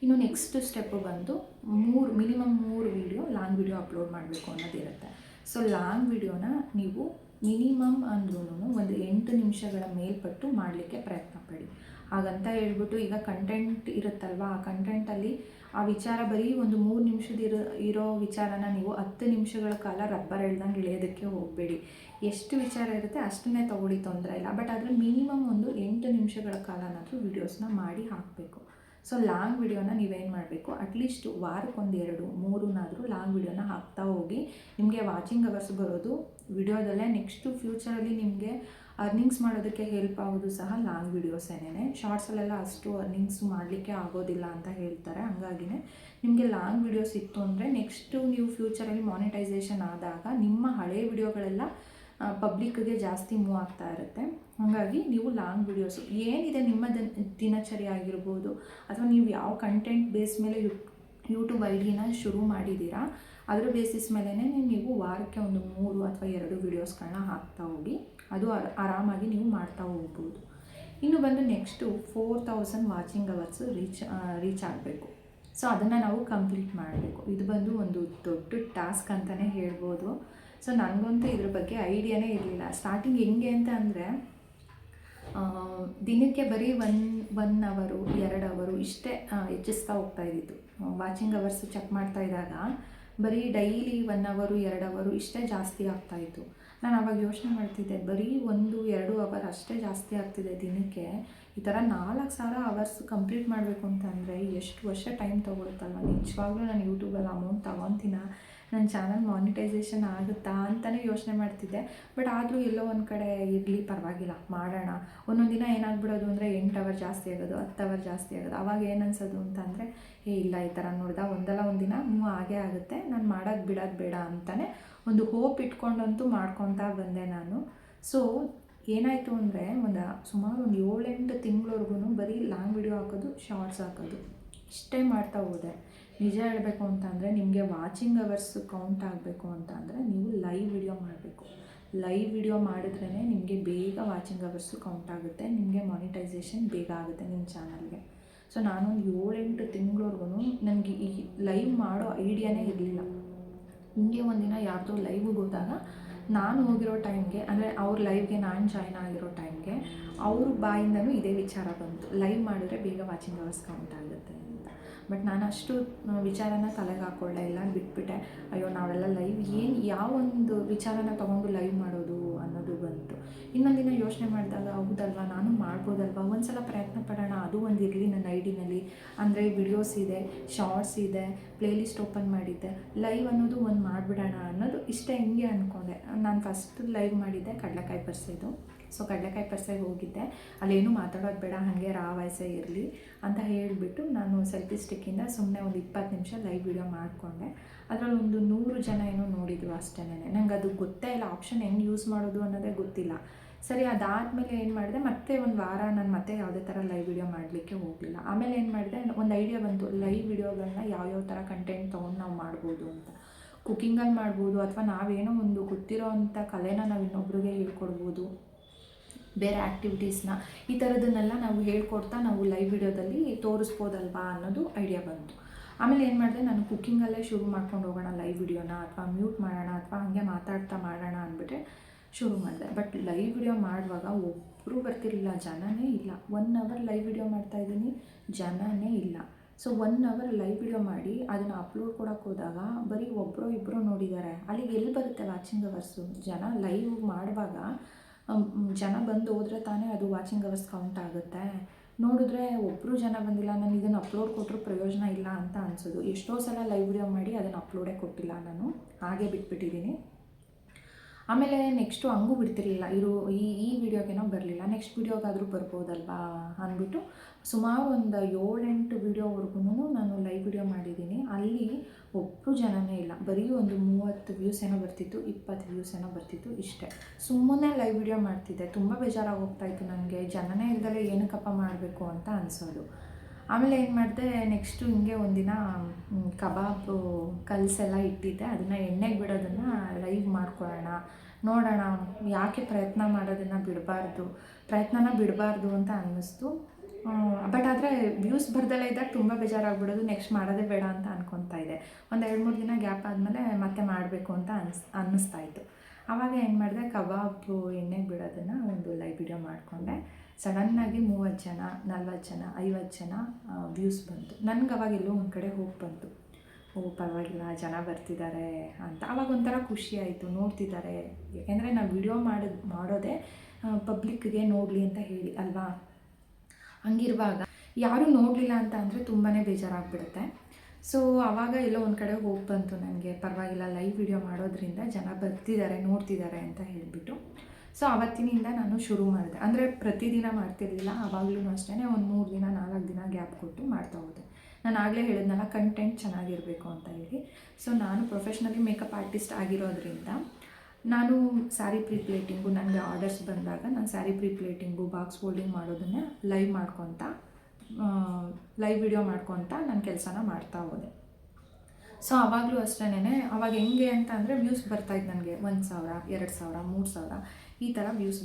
ಇನ್ನು ನೆಕ್ಸ್ಟ್ ಸ್ಟೆಪ್ಪು ಬಂದು minimum 3 video long video upload ಮಾಡಬೇಕು ಅನ್ನೋದಿರುತ್ತೆ. ಸೊ ಲಾಂಗ್ ವಿಡಿಯೋನ ನೀವು ಮಿನಿಮಮ್ ಅಂದ್ರೂ ಒಂದು 8 ನಿಮಿಷಗಳ ಮೇಲ್ಪಟ್ಟು ಮಾಡಲಿಕ್ಕೆ ಪ್ರಯತ್ನ ಪಡಿ. ಹಾಗಂತ ಹೇಳ್ಬಿಟ್ಟು ಈಗ ಕಂಟೆಂಟ್ ಇರುತ್ತಲ್ವ, ಆ ಕಂಟೆಂಟಲ್ಲಿ ಆ ವಿಚಾರ ಬರೀ ಒಂದು 3 ನಿಮಿಷದ ಇರೋ ವಿಚಾರನ ನೀವು 10 ನಿಮಿಷಗಳ ಕಾಲ ರಬ್ಬರ್ ಎಳ್ದಂಗೆ ಇಳಿಯೋದಕ್ಕೆ ಹೋಗಬೇಡಿ. ಎಷ್ಟು ವಿಚಾರ ಇರುತ್ತೆ ಅಷ್ಟನ್ನೇ ತೊಗೊಳ್ಳಿ, ತೊಂದರೆ ಇಲ್ಲ. ಬಟ್ ಆದರೆ ಮಿನಿಮಮ್ ಒಂದು 8 ನಿಮಿಷಗಳ ಕಾಲನಾದರೂ ವೀಡಿಯೋಸ್ನ ಮಾಡಿ ಹಾಕಬೇಕು. ಸೊ ಲಾಂಗ್ ವಿಡಿಯೋನ ನೀವೇನು ಮಾಡಬೇಕು, ಅಟ್ಲೀಸ್ಟ್ ವಾರಕ್ಕೊಂದು 2-3 ಲಾಂಗ್ ವಿಡಿಯೋನ ಹಾಕ್ತಾ ಹೋಗಿ. ನಿಮಗೆ ವಾಚಿಂಗ್ ಅವರ್ಸ್ ಬರೋದು ವಿಡಿಯೋದಲ್ಲೇ. ನೆಕ್ಸ್ಟು ಫ್ಯೂಚರಲ್ಲಿ ನಿಮಗೆ ಅರ್ನಿಂಗ್ಸ್ ಮಾಡೋದಕ್ಕೆ ಹೆಲ್ಪ್ ಆಗೋದು ಸಹ ಲಾಂಗ್ ವಿಡಿಯೋಸೇನೆ. ಶಾರ್ಟ್ಸಲ್ಲೆಲ್ಲ ಅಷ್ಟು ಅರ್ನಿಂಗ್ಸ್ ಮಾಡಲಿಕ್ಕೆ ಆಗೋದಿಲ್ಲ ಅಂತ ಹೇಳ್ತಾರೆ. ಹಾಗಾಗಿನೇ ನಿಮಗೆ ಲಾಂಗ್ ವಿಡಿಯೋಸ್ ಇತ್ತು ಅಂದರೆ ನೆಕ್ಸ್ಟು ನೀವು ಫ್ಯೂಚರಲ್ಲಿ ಮಾನಿಟೈಸೇಷನ್ ಆದಾಗ ನಿಮ್ಮ ಹಳೆ ವಿಡಿಯೋಗಳೆಲ್ಲ ಪಬ್ಲಿಕ್ಗೆ ಜಾಸ್ತಿ ಮೂವ್ ಆಗ್ತಾ ಇರುತ್ತೆ. ಹಾಗಾಗಿ ನೀವು ಲಾಂಗ್ ವಿಡಿಯೋಸು ಏನಿದೆ ನಿಮ್ಮ ದಿನಚರಿ ಆಗಿರ್ಬೋದು, ಅಥವಾ ನೀವು ಯಾವ ಕಂಟೆಂಟ್ ಬೇಸ್ ಮೇಲೆ ಯೂಟ್ಯೂಬ್ ಐಡಿನ ಶುರು ಮಾಡಿದ್ದೀರಾ ಅದರ ಬೇಸಿಸ್ ಮೇಲೇ ನೀವು ವಾರಕ್ಕೆ ಒಂದು 3 ಅಥವಾ 2 ವೀಡಿಯೋಸ್ಗಳನ್ನ ಹಾಕ್ತಾ ಹೋಗಿ. ಅದು ಆರಾಮಾಗಿ ನೀವು ಮಾಡ್ತಾ ಹೋಗ್ಬೋದು. ಇನ್ನು ಬಂದು ನೆಕ್ಸ್ಟು 4000 ವಾಚಿಂಗ್ ಅವರ್ಸು ರೀಚ್ ಆಗಬೇಕು. ಸೊ ಅದನ್ನು ನಾವು ಕಂಪ್ಲೀಟ್ ಮಾಡಬೇಕು. ಇದು ಬಂದು ಒಂದು ದೊಡ್ಡ ಟಾಸ್ಕ್ ಅಂತಲೇ ಹೇಳ್ಬೋದು. ಸೊ ನನಗಂತೂ ಇದ್ರ ಬಗ್ಗೆ ಐಡಿಯಾನೇ ಇರಲಿಲ್ಲ. ಸ್ಟಾರ್ಟಿಂಗ್ ಹೆಂಗೆ ಅಂತ ಅಂದರೆ, ದಿನಕ್ಕೆ ಬರೀ 1 ಅವರು 2 ಅವರು ಇಷ್ಟೇ ಹೆಚ್ಚಿಸ್ತಾ ಹೋಗ್ತಾ ಇದ್ದಿತ್ತು. ವಾಚಿಂಗ್ ಅವರ್ಸ್ ಚೆಕ್ ಮಾಡ್ತಾ ಇದ್ದಾಗ ಬರೀ ಡೈಲಿ 1 ಅವರು 2 ಅವರು ಇಷ್ಟೇ ಜಾಸ್ತಿ ಆಗ್ತಾಯಿತ್ತು. ನಾನು ಆವಾಗ ಯೋಚನೆ ಮಾಡ್ತಿದ್ದೆ, ಬರೀ 1-2 ಅವರ್ ಅಷ್ಟೇ ಜಾಸ್ತಿ ಆಗ್ತಿದೆ ದಿನಕ್ಕೆ. ಈ ಥರ 4000 ಅವರ್ಸ್ ಕಂಪ್ಲೀಟ್ ಮಾಡಬೇಕು ಅಂತಂದರೆ ಎಷ್ಟು ವರ್ಷ ಟೈಮ್ ತೊಗೊಳುತ್ತಲ್ವ. ನಿಜವಾಗ್ಲೂ ನಾನು ಯೂಟ್ಯೂಬಲ್ಲಿ ಅಮೌಂಟ್ ತೊಗೊತೀನ, ನನ್ನ ಚಾನಲ್ ಮಾನಿಟೈಸೇಷನ್ ಆಗುತ್ತಾ ಅಂತಲೇ ಯೋಚನೆ ಮಾಡ್ತಿದ್ದೆ. ಬಟ್ ಆದರೂ ಎಲ್ಲೋ ಒಂದು ಕಡೆ ಇರಲಿ, ಪರವಾಗಿಲ್ಲ ಮಾಡೋಣ. ಒಂದೊಂದು ದಿನ ಏನಾಗ್ಬಿಡೋದು ಅಂದರೆ 8 ಅವರ್ ಜಾಸ್ತಿ ಆಗೋದು, 10 ಅವರ್ ಜಾಸ್ತಿ ಆಗೋದು. ಆವಾಗ ಏನು ಅನ್ಸೋದು ಅಂತಂದರೆ, ಇಲ್ಲ ಈ ಥರ ನೋಡ್ದೆ ಒಂದಲ್ಲ ಒಂದು ದಿನ ಮೂವ್ ಆಗೇ ಆಗುತ್ತೆ, ನಾನು ಮಾಡೋದು ಬಿಡೋದು ಬೇಡ ಅಂತಲೇ ಒಂದು ಹೋಪ್ ಇಟ್ಕೊಂಡಂತೂ ಮಾಡ್ಕೊತಾ ಬಂದೆ ನಾನು. ಸೊ ಏನಾಯಿತು ಅಂದರೆ, ಸುಮಾರು ಒಂದು 7-8 ತಿಂಗಳವರೆಗೂ ಬರೀ ಲಾಂಗ್ ವಿಡಿಯೋ ಹಾಕೋದು, ಶಾರ್ಟ್ಸ್ ಹಾಕೋದು ಇಷ್ಟೇ ಮಾಡ್ತಾ ಹೋದೆ. ನಿಜ ಹೇಳಬೇಕು ಅಂತಂದರೆ, ನಿಮಗೆ ವಾಚಿಂಗ್ ಅವರ್ಸ್ ಕೌಂಟ್ ಆಗಬೇಕು ಅಂತ ಅಂದರೆ ನೀವು ಲೈವ್ ವಿಡಿಯೋ ಮಾಡಬೇಕು. ಲೈವ್ ವಿಡಿಯೋ ಮಾಡಿದ್ರೇ ನಿಮಗೆ ಬೇಗ ವಾಚಿಂಗ್ ಅವರ್ಸು ಕೌಂಟ್ ಆಗುತ್ತೆ, ನಿಮಗೆ ಮಾನಿಟೈಸೇಷನ್ ಬೇಗ ಆಗುತ್ತೆ ನಿಮ್ಮ ಚಾನಲ್ಗೆ. ಸೊ ನಾನೊಂದು 7-8 ತಿಂಗಳವರೆಗೂ ನನಗೆ ಈ ಲೈವ್ ಮಾಡೋ ಐಡಿಯಾನೇ ಇರಲಿಲ್ಲ. ಹಿಂಗೆ ಒಂದಿನ ಯಾರ್ದೋ ಲೈವ್ಗೆ ಹೋದಾಗ ನಾನು ಹೋಗಿರೋ ಟೈಮ್ಗೆ, ಅಂದರೆ ಅವ್ರ ಲೈವ್ಗೆ ನಾನು ಜಾಯ್ನ್ ಆಗಿರೋ ಟೈಮ್ಗೆ ಅವ್ರ ಬಾಯಿಂದನೂ ಇದೇ ವಿಚಾರ ಬಂತು, ಲೈವ್ ಮಾಡಿದ್ರೆ ಬೇಗ ವಾಚಿಂಗ್ ಅವರ್ಸ್ ಕೌಂಟ್ ಆಗುತ್ತೆ ಅಂತ. ಬಟ್ ನಾನು ಅಷ್ಟು ವಿಚಾರನ ತಲೆಗೆ ಹಾಕ್ಕೊಳ್ಳೇ ಇಲ್ಲ, ಬಿಟ್ಬಿಟ್ಟೆ. ಅಯ್ಯೋ ನಾವೆಲ್ಲ ಲೈವ್ ಯಾವ ಒಂದು ವಿಚಾರನ ತೊಗೊಂಡು ಲೈವ್ ಮಾಡೋದು ಅನ್ನೋದು ಬಂತು. ಇನ್ನೊಂದು ದಿನ ಯೋಚನೆ ಮಾಡಿದಾಗ, ಹೌದಲ್ವ ನಾನು ಮಾಡ್ಬೋದಲ್ವ, ಒಂದು ಸಲ ಪ್ರಯತ್ನ ಪಡೋಣ, ಅದು ಒಂದು ಇರಲಿ ನನ್ನ ಐಡಿನಲ್ಲಿ. ಅಂದರೆ ವಿಡಿಯೋಸ್ ಇದೆ, ಶಾರ್ಟ್ಸ್ ಇದೆ, ಪ್ಲೇಲಿಸ್ಟ್ ಓಪನ್ ಮಾಡಿದ್ದೆ, ಲೈವ್ ಅನ್ನೋದು ಒಂದು ಮಾಡಿಬಿಡೋಣ ಅನ್ನೋದು ಇಷ್ಟೇ. ಹಿಂಗೆ ಅಂದ್ಕೊಂಡೆ. ನಾನು ಫಸ್ಟ್ ಲೈವ್ ಮಾಡಿದ್ದೆ ಕಡಲೆಕಾಯಿ ಪರ್ಸೆದು. ಸೊ ಕಡಲೆಕಾಯಿ ಪರ್ಸೆಗೆ ಹೋಗಿದ್ದೆ. ಅಲ್ಲೇನು ಮಾತಾಡೋದು ಬೇಡ, ಹಾಗೆ ರಾ ವಾಯ್ಸೇ ಇರಲಿ ಅಂತ ಹೇಳಿಬಿಟ್ಟು ನಾನು ಸೆಲ್ಫಿ ಸ್ಟಿಕ್ಕಿಂದ ಸುಮ್ಮನೆ ಒಂದು 20 ನಿಮಿಷ ಲೈವ್ ವಿಡಿಯೋ ಮಾಡಿಕೊಂಡೆ. ಅದರಲ್ಲಿ ಒಂದು 100 ಜನ ಏನೋ ನೋಡಿದ್ರು ಅಷ್ಟೇ. ನಂಗೆ ಅದು ಗೊತ್ತೇ ಇಲ್ಲ, ಆಪ್ಷನ್ ಹೆಂಗೆ ಯೂಸ್ ಮಾಡೋದು ಅನ್ನೋದೇ ಗೊತ್ತಿಲ್ಲ. ಸರಿ, ಅದಾದಮೇಲೆ ಏನು ಮಾಡಿದೆ, ಮತ್ತೆ ಒಂದು ವಾರ ನಾನು ಮತ್ತೆ ಯಾವುದೇ ಥರ ಲೈವ್ ವಿಡಿಯೋ ಮಾಡಲಿಕ್ಕೆ ಹೋಗಲಿಲ್ಲ. ಆಮೇಲೆ ಏನು ಮಾಡಿದೆ, ಒಂದು ಐಡಿಯಾ ಬಂತು, ಲೈವ್ ವಿಡಿಯೋಗಳನ್ನ ಯಾವ್ಯಾವ ಥರ ಕಂಟೆಂಟ್ ತೊಗೊಂಡು ನಾವು ಮಾಡ್ಬೋದು ಅಂತ. ಕುಕ್ಕಿಂಗಲ್ಲಿ ಮಾಡ್ಬೋದು, ಅಥವಾ ನಾವೇನೋ ಒಂದು ಗೊತ್ತಿರೋ ಅಂಥ ಕಲೆನ ನಾವು ಇನ್ನೊಬ್ರಿಗೆ ಹೇಳ್ಕೊಡ್ಬೋದು, ಬೇರೆ ಆ್ಯಕ್ಟಿವಿಟೀಸ್ನ, ಈ ಥರದನ್ನೆಲ್ಲ ನಾವು ಹೇಳ್ಕೊಡ್ತಾ ನಾವು ಲೈವ್ ವಿಡಿಯೋದಲ್ಲಿ ತೋರಿಸ್ಬೋದಲ್ವಾ ಅನ್ನೋದು ಐಡಿಯಾ ಬಂತು. ಆಮೇಲೆ ಏನು ಮಾಡಿದೆ, ನಾನು ಕುಕ್ಕಿಂಗಲ್ಲೇ ಶುರು ಮಾಡ್ಕೊಂಡು ಹೋಗೋಣ ಲೈವ್ ವಿಡಿಯೋನ, ಅಥವಾ ಮ್ಯೂಟ್ ಮಾಡೋಣ, ಅಥವಾ ಹಾಗೆ ಮಾತಾಡ್ತಾ ಮಾಡೋಣ ಅಂದ್ಬಿಟ್ಟೆ ಶುರು ಮಾಡಿದೆ. ಬಟ್ ಲೈವ್ ವಿಡಿಯೋ ಮಾಡುವಾಗ ಒಬ್ಬರು ಬರ್ತಿರಲಿಲ್ಲ, ಜನನೇ ಇಲ್ಲ. 1 ಅವರ್ ಲೈವ್ ವಿಡಿಯೋ ಮಾಡ್ತಾಯಿದ್ದೀನಿ, ಜನನೇ ಇಲ್ಲ. ಸೊ 1 ಅವರ್ ಲೈವ್ ವಿಡಿಯೋ ಮಾಡಿ ಅದನ್ನು ಅಪ್ಲೋಡ್ ಕೊಡೋಕ್ಕೆ ಹೋದಾಗ ಬರೀ ಒಬ್ಬರೋ ಇಬ್ಬರು ನೋಡಿದ್ದಾರೆ. ಅಲ್ಲಿಗೆ ಎಲ್ಲಿ ಬರುತ್ತೆ ವಾಚಿಂಗ್ ಅವರ್ಸು? ಜನ ಲೈವ್ ಮಾಡುವಾಗ ಜನ ಬಂದು ಹೋದರೆ ತಾನೇ ಅದು ವಾಚಿಂಗ್ ಅವರ್ಸ್ ಕೌಂಟ್ ಆಗುತ್ತೆ. ನೋಡಿದ್ರೆ ಒಬ್ಬರು ಜನ ಬಂದಿಲ್ಲ, ನಾನು ಇದನ್ನು ಅಪ್ಲೋಡ್ ಕೊಟ್ಟರು ಪ್ರಯೋಜನ ಇಲ್ಲ ಅಂತ ಅನಿಸೋದು. ಎಷ್ಟೋ ಸಲ ಲೈವ್ ವಿಡಿಯೋ ಮಾಡಿ ಅದನ್ನು ಅಪ್ಲೋಡೇ ಕೊಟ್ಟಿಲ್ಲ, ನಾನು ಹಾಗೆ ಬಿಟ್ಬಿಟ್ಟಿದ್ದೀನಿ. ಆಮೇಲೆ ನೆಕ್ಸ್ಟು ಹಂಗೂ ಬಿಡ್ತಿರಲಿಲ್ಲ, ಈ ವಿಡಿಯೋಗೇನೋ ಬರಲಿಲ್ಲ, ನೆಕ್ಸ್ಟ್ ವಿಡಿಯೋಗಾದರೂ ಬರ್ಬೋದಲ್ವಾ ಅಂದ್ಬಿಟ್ಟು ಸುಮಾರು ಒಂದು 7-8 ವಿಡಿಯೋವರೆಗೂ ನಾನು ಲೈವ್ ವಿಡಿಯೋ ಮಾಡಿದ್ದೀನಿ. ಅಲ್ಲಿ ಒಬ್ಬರು ಜನನೇ ಇಲ್ಲ, ಬರೀ ಒಂದು 30 ವ್ಯೂಸ್ ಏನೋ ಬರ್ತಿತ್ತು, 20 ವ್ಯೂಸ್ ಏನೋ ಬರ್ತಿತ್ತು, ಇಷ್ಟೇ. ಸುಮ್ಮನೆ ಲೈವ್ ವಿಡಿಯೋ ಮಾಡ್ತಿದ್ದೆ. ತುಂಬ ಬೇಜಾರಾಗಿ ಹೋಗ್ತಾಯಿತ್ತು ನನಗೆ, ಜನನೇ ಇಲ್ದಲೇ ಏನಕ್ಕಪ್ಪ ಮಾಡಬೇಕು ಅಂತ ಅನಿಸೋದು. ಆಮೇಲೆ ಏನು ಮಾಡಿದೆ, ನೆಕ್ಸ್ಟು ಹಿಂಗೆ ಒಂದಿನ ಕಬಾಬು ಕಲಸೆಲ್ಲ ಇಟ್ಟಿದ್ದೆ, ಅದನ್ನು ಎಣ್ಣೆಗೆ ಬಿಡೋದನ್ನು ಲೈವ್ ಮಾಡ್ಕೊಳ್ಳೋಣ, ನೋಡೋಣ, ಯಾಕೆ ಪ್ರಯತ್ನನ ಬಿಡಬಾರ್ದು ಅಂತ ಅನ್ನಿಸ್ತು. ಬಟ್ ಆದರೆ ವ್ಯೂಸ್ ಬರ್ದಲ್ಲೇ ಇದ್ದಾಗ ತುಂಬ ಬೇಜಾರಾಗ್ಬಿಡೋದು, ನೆಕ್ಸ್ಟ್ ಮಾಡೋದೇ ಬೇಡ ಅಂತ ಅಂದ್ಕೊತಾ ಇದ್ದೆ. ಒಂದು 2-3 ದಿನ ಗ್ಯಾಪ್ ಆದಮೇಲೆ ಮತ್ತೆ ಮಾಡಬೇಕು ಅಂತ ಅನ್ನಿಸ್ತಾಯಿತ್ತು. ಆವಾಗ ಏನು ಮಾಡಿದೆ, ಕಬಾಬು ಎಣ್ಣೆಗೆ ಬಿಡೋದನ್ನು ಒಂದು ಲೈವ್ ವಿಡಿಯೋ ಮಾಡಿಕೊಂಡೆ. ಸಡನ್ನಾಗಿ 30 ಜನ, 40 ಜನ, 50 ಜನ ವ್ಯೂಸ್ ಬಂತು. ನನಗೆ ಅವಾಗ ಎಲ್ಲೋ ಒಂದು ಕಡೆ ಹೋಗಿ ಬಂತು, ಪರವಾಗಿಲ್ಲ ಜನ ಬರ್ತಿದ್ದಾರೆ ಅಂತ. ಆವಾಗ ಒಂಥರ ಖುಷಿ ಆಯಿತು, ನೋಡ್ತಿದ್ದಾರೆ. ಯಾಕೆಂದರೆ ನಾವು ವಿಡಿಯೋ ಮಾಡೋದೇ ಪಬ್ಲಿಕ್ಗೆ ನೋಡಲಿ ಅಂತ ಹೇಳಿ ಅಲ್ವಾ. ಹಂಗಿರುವಾಗ ಯಾರೂ ನೋಡಲಿಲ್ಲ ಅಂತ ಅಂದರೆ ತುಂಬಾ ಬೇಜಾರಾಗ್ಬಿಡುತ್ತೆ. ಸೊ ಆವಾಗ ಎಲ್ಲೋ ಒಂದು ಕಡೆ ಹೋಗಿ ಬಂತು ನನಗೆ, ಪರವಾಗಿಲ್ಲ ಲೈವ್ ವಿಡಿಯೋ ಮಾಡೋದ್ರಿಂದ ಜನ ಬರ್ತಿದ್ದಾರೆ, ನೋಡ್ತಿದ್ದಾರೆ ಅಂತ ಹೇಳಿಬಿಟ್ಟು. ಸೊ ಆವತ್ತಿನಿಂದ ನಾನು ಶುರು ಮಾಡಿದೆ. ಅಂದರೆ ಪ್ರತಿದಿನ ಮಾಡ್ತಿರಲಿಲ್ಲ, ಆವಾಗಲೂ ಅಷ್ಟೇ ಒಂದು 3 ದಿನ 4 ದಿನ ಗ್ಯಾಪ್ ಕೊಟ್ಟು ಮಾಡ್ತಾ ಹೋದೆ. ನಾನು ಆಗಲೇ ಹೇಳಿದ್ನಲ್ಲ, ಕಂಟೆಂಟ್ ಚೆನ್ನಾಗಿರಬೇಕು ಅಂತ ಹೇಳಿ. ಸೊ ನಾನು ಪ್ರೊಫೆಷ್ನಲಿ ಮೇಕಪ್ ಆರ್ಟಿಸ್ಟ್ ಆಗಿರೋದ್ರಿಂದ ನಾನು ಸ್ಯಾರಿ ಪ್ಲೇಟಿಂಗು, ನನಗೆ ಆರ್ಡರ್ಸ್ ಬಂದಾಗ ನಾನು ಸ್ಯಾರಿ ಪ್ಲೇಟಿಂಗು, ಬಾಕ್ಸ್ ಫೋಲ್ಡಿಂಗ್ ಮಾಡೋದನ್ನೇ ಲೈವ್ ವಿಡಿಯೋ ಮಾಡ್ಕೊತ ನನ್ನ ಕೆಲಸನ ಮಾಡ್ತಾ ಹೋದೆ. ಸೊ ಆವಾಗಲೂ ಅಷ್ಟೇ, ಅವಾಗ ಹೆಂಗೆ ಅಂತ ಅಂದರೆ ವ್ಯೂಸ್ ಬರ್ತಾಯಿತ್ತು ನನಗೆ 1,000, 2,000, 3,000 ಈ ಥರ ವ್ಯೂಸ್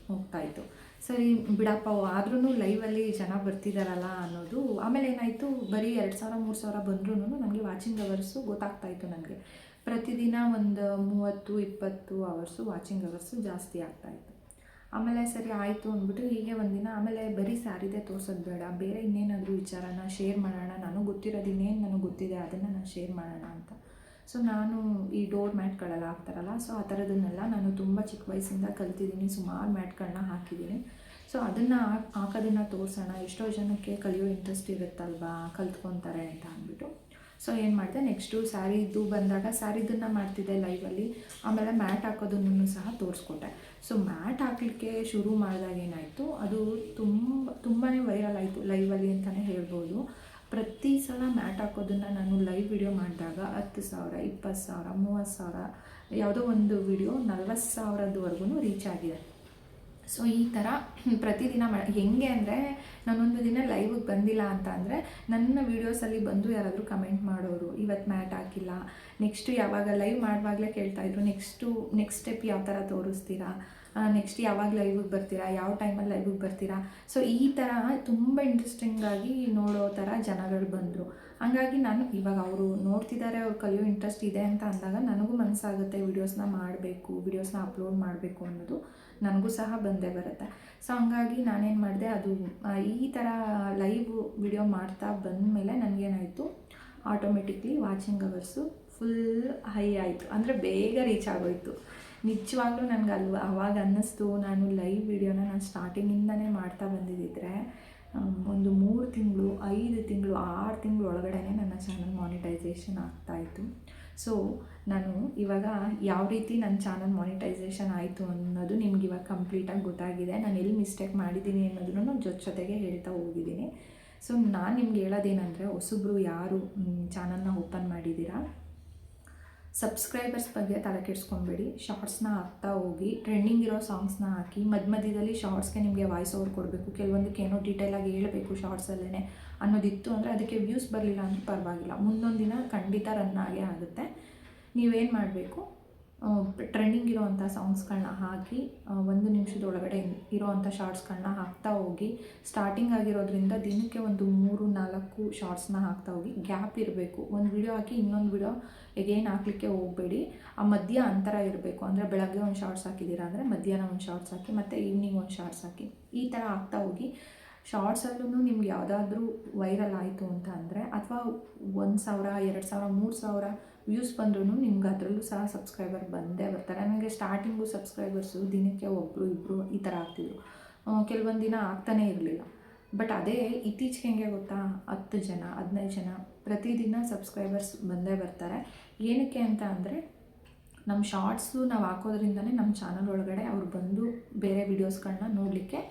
ಹೋಗ್ತಾಯಿತ್ತು. ಸರಿ ಬಿಡಪ್ಪ, ಆದ್ರೂ ಲೈವಲ್ಲಿ ಜನ ಬರ್ತಿದ್ದಾರಲ್ಲ ಅನ್ನೋದು. ಆಮೇಲೆ ಏನಾಯಿತು, ಬರೀ 2,000, 3,000 ಬಂದ್ರೂ ನನಗೆ ವಾಚಿಂಗ್ ಅವರ್ಸು ಗೊತ್ತಾಗ್ತಾಯಿತ್ತು. ನನಗೆ ಪ್ರತಿದಿನ ಒಂದು 30-20 ಅವರ್ಸು ವಾಚಿಂಗ್ ಅವರ್ಸು ಜಾಸ್ತಿ ಆಗ್ತಾಯಿತ್ತು. ಆಮೇಲೆ ಸರಿ ಆಯಿತು ಅಂದ್ಬಿಟ್ಟು ಹೀಗೆ ಒಂದಿನ, ಆಮೇಲೆ ಬರೀ ಸ್ಯಾರಿದೇ ತೋರಿಸೋದು ಬೇಡ, ಬೇರೆ ಇನ್ನೇನಾದರೂ ವಿಚಾರನ ಶೇರ್ ಮಾಡೋಣ, ನನಗೆ ಗೊತ್ತಿರೋದು ಇನ್ನೇನು ನನಗೆ ಗೊತ್ತಿದೆ ಅದನ್ನು ನಾನು ಶೇರ್ ಮಾಡೋಣ ಅಂತ. ಸೊ ನಾನು ಈ ಡೋರ್ ಮ್ಯಾಟ್ಗಳೆಲ್ಲ ಹಾಕ್ತಾರಲ್ಲ, ಸೊ ಆ ಥರದನ್ನೆಲ್ಲ ನಾನು ತುಂಬ ಚಿಕ್ಕ ವಯಸ್ಸಿಂದ ಕಲ್ತಿದ್ದೀನಿ, ಸುಮಾರು ಮ್ಯಾಟ್ಗಳನ್ನ ಹಾಕಿದ್ದೀನಿ. ಸೊ ಅದನ್ನು ಹಾಕೋದನ್ನು ತೋರಿಸೋಣ, ಎಷ್ಟೋ ಜನಕ್ಕೆ ಕಲಿಯೋ ಇಂಟ್ರೆಸ್ಟ್ ಇರುತ್ತಲ್ವಾ, ಕಲ್ತ್ಕೊತಾರೆ ಅಂತ ಅಂದ್ಬಿಟ್ಟು. ಸೊ ಏನು ಮಾಡಿದೆ, ನೆಕ್ಸ್ಟು ಸ್ಯಾರಿದು ಬಂದಾಗ ಸ್ಯಾರಿದನ್ನು ಮಾಡ್ತಿದ್ದೆ ಲೈವಲ್ಲಿ. ಆಮೇಲೆ ಮ್ಯಾಟ್ ಹಾಕೋದನ್ನು ಸಹ ತೋರಿಸ್ಕೊಟ್ಟೆ. ಸೊ ಮ್ಯಾಟ್ ಹಾಕಲಿಕ್ಕೆ ಶುರು ಮಾಡಿದಾಗ ಏನಾಯಿತು, ಅದು ತುಂಬಾ ವೈರಲ್ ಆಯಿತು ಲೈವಲ್ಲಿ ಅಂತಲೇ ಹೇಳ್ಬೋದು. ಪ್ರತಿ ಸಲ ಮ್ಯಾಟ್ ಹಾಕೋದನ್ನು ನಾನು ಲೈವ್ ವಿಡಿಯೋ ಮಾಡಿದಾಗ 10,000, 20,000, 30,000, ಯಾವುದೋ ಒಂದು ವಿಡಿಯೋ 40,000ದವರೆಗೂ ರೀಚ್ ಆಗಿದೆ. ಸೊ ಈ ಥರ ಪ್ರತಿದಿನ ಹೆಂಗೆ ಅಂದರೆ, ನಾನೊಂದು ದಿನ ಲೈವಿಗೆ ಬಂದಿಲ್ಲ ಅಂತ ಅಂದರೆ ನನ್ನ ವೀಡಿಯೋಸಲ್ಲಿ ಬಂದು ಯಾರಾದರೂ ಕಮೆಂಟ್ ಮಾಡೋರು, ಇವತ್ತು ಮ್ಯಾಟ್ ಹಾಕಿಲ್ಲ, ನೆಕ್ಸ್ಟು ಯಾವಾಗ ಲೈವ್ ಮಾಡುವಾಗಲೇ ಕೇಳ್ತಾಯಿದ್ರು, ನೆಕ್ಸ್ಟ್ ಸ್ಟೆಪ್ ಯಾವ ಥರ ತೋರಿಸ್ತೀರಾ, ನೆಕ್ಸ್ಟ್ ಯಾವಾಗ ಲೈವಿಗೆ ಬರ್ತೀರಾ, ಯಾವ ಟೈಮಲ್ಲಿ ಲೈವಿಗೆ ಬರ್ತೀರಾ. ಸೊ ಈ ಥರ ತುಂಬ ಇಂಟ್ರೆಸ್ಟಿಂಗಾಗಿ ನೋಡೋ ಥರ ಜನಗಳು ಬಂದರು. ಹಂಗಾಗಿ ನಾನು ಇವಾಗ ಅವರು ನೋಡ್ತಿದ್ದಾರೆ, ಅವ್ರು ಕಲಿಯೋ ಇಂಟ್ರೆಸ್ಟ್ ಇದೆ ಅಂತ ಅಂದಾಗ ನನಗೂ ಮನಸ್ಸಾಗುತ್ತೆ ವೀಡಿಯೋಸ್ನ ಮಾಡಬೇಕು, ವೀಡಿಯೋಸ್ನ ಅಪ್ಲೋಡ್ ಮಾಡಬೇಕು ಅನ್ನೋದು ನನಗೂ ಸಹ ಬಂದೇ ಬರುತ್ತೆ. ಸೊ ಹಂಗಾಗಿ ನಾನೇನು ಮಾಡಿದೆ, ಅದು ಈ ಥರ ಲೈವ್ ವಿಡಿಯೋ ಮಾಡ್ತಾ ಬಂದಮೇಲೆ ನನಗೇನಾಯಿತು, automatically watching hours full high ಆಯಿತು, ಅಂದರೆ ಬೇಗ ರೀಚ್ ಆಗೋಯಿತು. ನಿಜವಾಗ್ಲೂ ನನಗೆ ಅವಾಗ ಅನ್ನಿಸ್ತು, ನಾನು ಲೈವ್ ವಿಡಿಯೋನ ನಾನು ಸ್ಟಾರ್ಟಿಂಗಿಂದನೇ ಮಾಡ್ತಾ ಬಂದಿದ್ದಿದ್ರೆ ಒಂದು 3 ತಿಂಗಳು, 5 ತಿಂಗಳು, 6 ತಿಂಗಳು ಒಳಗಡೆ ನನ್ನ ಚಾನಲ್ ಮಾನಿಟೈಸೇಷನ್ ಆಗ್ತಾಯಿತ್ತು. ಸೊ ನಾನು ಇವಾಗ ಯಾವ ರೀತಿ ನನ್ನ ಚಾನಲ್ ಮಾನಿಟೈಸೇಷನ್ ಆಯಿತು ಅನ್ನೋದು ನಿಮ್ಗೆ ಇವಾಗ ಕಂಪ್ಲೀಟಾಗಿ ಗೊತ್ತಾಗಿದೆ. ನಾನು ಎಲ್ಲಿ ಮಿಸ್ಟೇಕ್ ಮಾಡಿದ್ದೀನಿ ಅನ್ನೋದನ್ನು ಜೊತೆಗೆ ಹೇಳ್ತಾ ಹೋಗಿದ್ದೀನಿ. ಸೊ ನಾನು ನಿಮ್ಗೆ ಹೇಳೋದೇನೆಂದರೆ, ಹೊಸಬ್ರು ಯಾರು ಚಾನಲ್ನ ಓಪನ್ ಮಾಡಿದ್ದೀರಾ, ಸಬ್ಸ್ಕ್ರೈಬರ್ಸ್ ಬಗ್ಗೆ ತಲೆ ಕೆಡಿಸ್ಕೊಬೇಡಿ. ಶಾರ್ಟ್ಸ್ನ ಹಾಕ್ತಾ ಹೋಗಿ, ಟ್ರೆಂಡಿಂಗ್ ಇರೋ ಸಾಂಗ್ಸ್ನ ಹಾಕಿ, ಮಧ್ಯದಲ್ಲಿ ಶಾರ್ಟ್ಸ್ಗೆ ನಿಮಗೆ ವಾಯ್ಸ್ ಓವರ್ ಕೊಡಬೇಕು, ಕೆಲವೊಂದಕ್ಕೆ ಏನೋ ಡೀಟೇಲಾಗಿ ಹೇಳಬೇಕು ಶಾರ್ಟ್ಸಲ್ಲೇ ಅನ್ನೋದಿತ್ತು ಅಂದರೆ, ಅದಕ್ಕೆ ವ್ಯೂಸ್ ಬರಲಿಲ್ಲ ಅಂದರೆ ಪರವಾಗಿಲ್ಲ, ಮುಂದೊಂದು ದಿನ ಖಂಡಿತ ರನ್ ಆಗೇ ಆಗುತ್ತೆ. ನೀವೇನು ಮಾಡಬೇಕು, ಟ್ರೆಂಡಿಂಗ್ ಇರೋವಂಥ ಸಾಂಗ್ಸ್ಗಳನ್ನ ಹಾಕಿ 1 ನಿಮಿಷದೊಳಗಡೆ ಇರೋವಂಥ ಶಾರ್ಟ್ಸ್ಗಳನ್ನ ಹಾಕ್ತಾ ಹೋಗಿ. ಸ್ಟಾರ್ಟಿಂಗ್ ಆಗಿರೋದ್ರಿಂದ ದಿನಕ್ಕೆ ಒಂದು 3-4 ಶಾರ್ಟ್ಸ್ನ ಹಾಕ್ತಾ ಹೋಗಿ. ಗ್ಯಾಪ್ ಇರಬೇಕು, ಒಂದು ವಿಡಿಯೋ ಹಾಕಿ ಇನ್ನೊಂದು ವಿಡಿಯೋ ಎಗೇನ್ ಹಾಕಲಿಕ್ಕೆ ಹೋಗಬೇಡಿ. ಆ ಮಧ್ಯ ಅಂತರ ಇರಬೇಕು. ಅಂದರೆ ಬೆಳಗ್ಗೆ ಒಂದು ಶಾರ್ಟ್ಸ್ ಹಾಕಿದ್ದೀರಾ ಅಂದರೆ ಮಧ್ಯಾಹ್ನ ಒಂದು ಶಾರ್ಟ್ಸ್ ಹಾಕಿ, ಮತ್ತು ಈವ್ನಿಂಗ್ ಒಂದು ಶಾರ್ಟ್ಸ್ ಹಾಕಿ, ಈ ಥರ ಹಾಕ್ತಾ ಹೋಗಿ. ಶಾರ್ಟ್ಸಲ್ಲೂ ನಿಮ್ಗೆ ಯಾವುದಾದ್ರೂ ವೈರಲ್ ಆಯಿತು ಅಂತ ಅಂದರೆ, ಅಥವಾ 1,000, 2,000, 3,000 ವ್ಯೂಸ್ ಬಂದ್ರೂ ನಿಮ್ಗೆ ಅದರಲ್ಲೂ ಸಹ ಸಬ್ಸ್ಕ್ರೈಬರ್ ಬಂದೇ ಬರ್ತಾರೆ. ನನಗೆ ಸ್ಟಾರ್ಟಿಂಗು ಸಬ್ಸ್ಕ್ರೈಬರ್ಸು ದಿನಕ್ಕೆ 1-2 ಈ ಥರ ಆಗ್ತಿದ್ರು. ಕೆಲವೊಂದು ದಿನ ಆಗ್ತಾನೇ ಇರಲಿಲ್ಲ. ಬಟ್ ಅದೇ ಇತ್ತೀಚೆಗೆ ಹೆಂಗೆ ಗೊತ್ತಾ, 10 ಜನ 15 ಜನ ಪ್ರತಿದಿನ ಸಬ್ಸ್ಕ್ರೈಬರ್ಸ್ ಬಂದೇ ಬರ್ತಾರೆ. ಏನಕ್ಕೆ ಅಂತ ಅಂದರೆ, ನಮ್ಮ ಶಾರ್ಟ್ಸು ನಾವು ಹಾಕೋದ್ರಿಂದನೇ ನಮ್ಮ ಚಾನಲ್ ಒಳಗಡೆ ಅವ್ರು ಬಂದು ಬೇರೆ ವೀಡಿಯೋಸ್ಗಳನ್ನ ನೋಡಲಿಕ್ಕೆ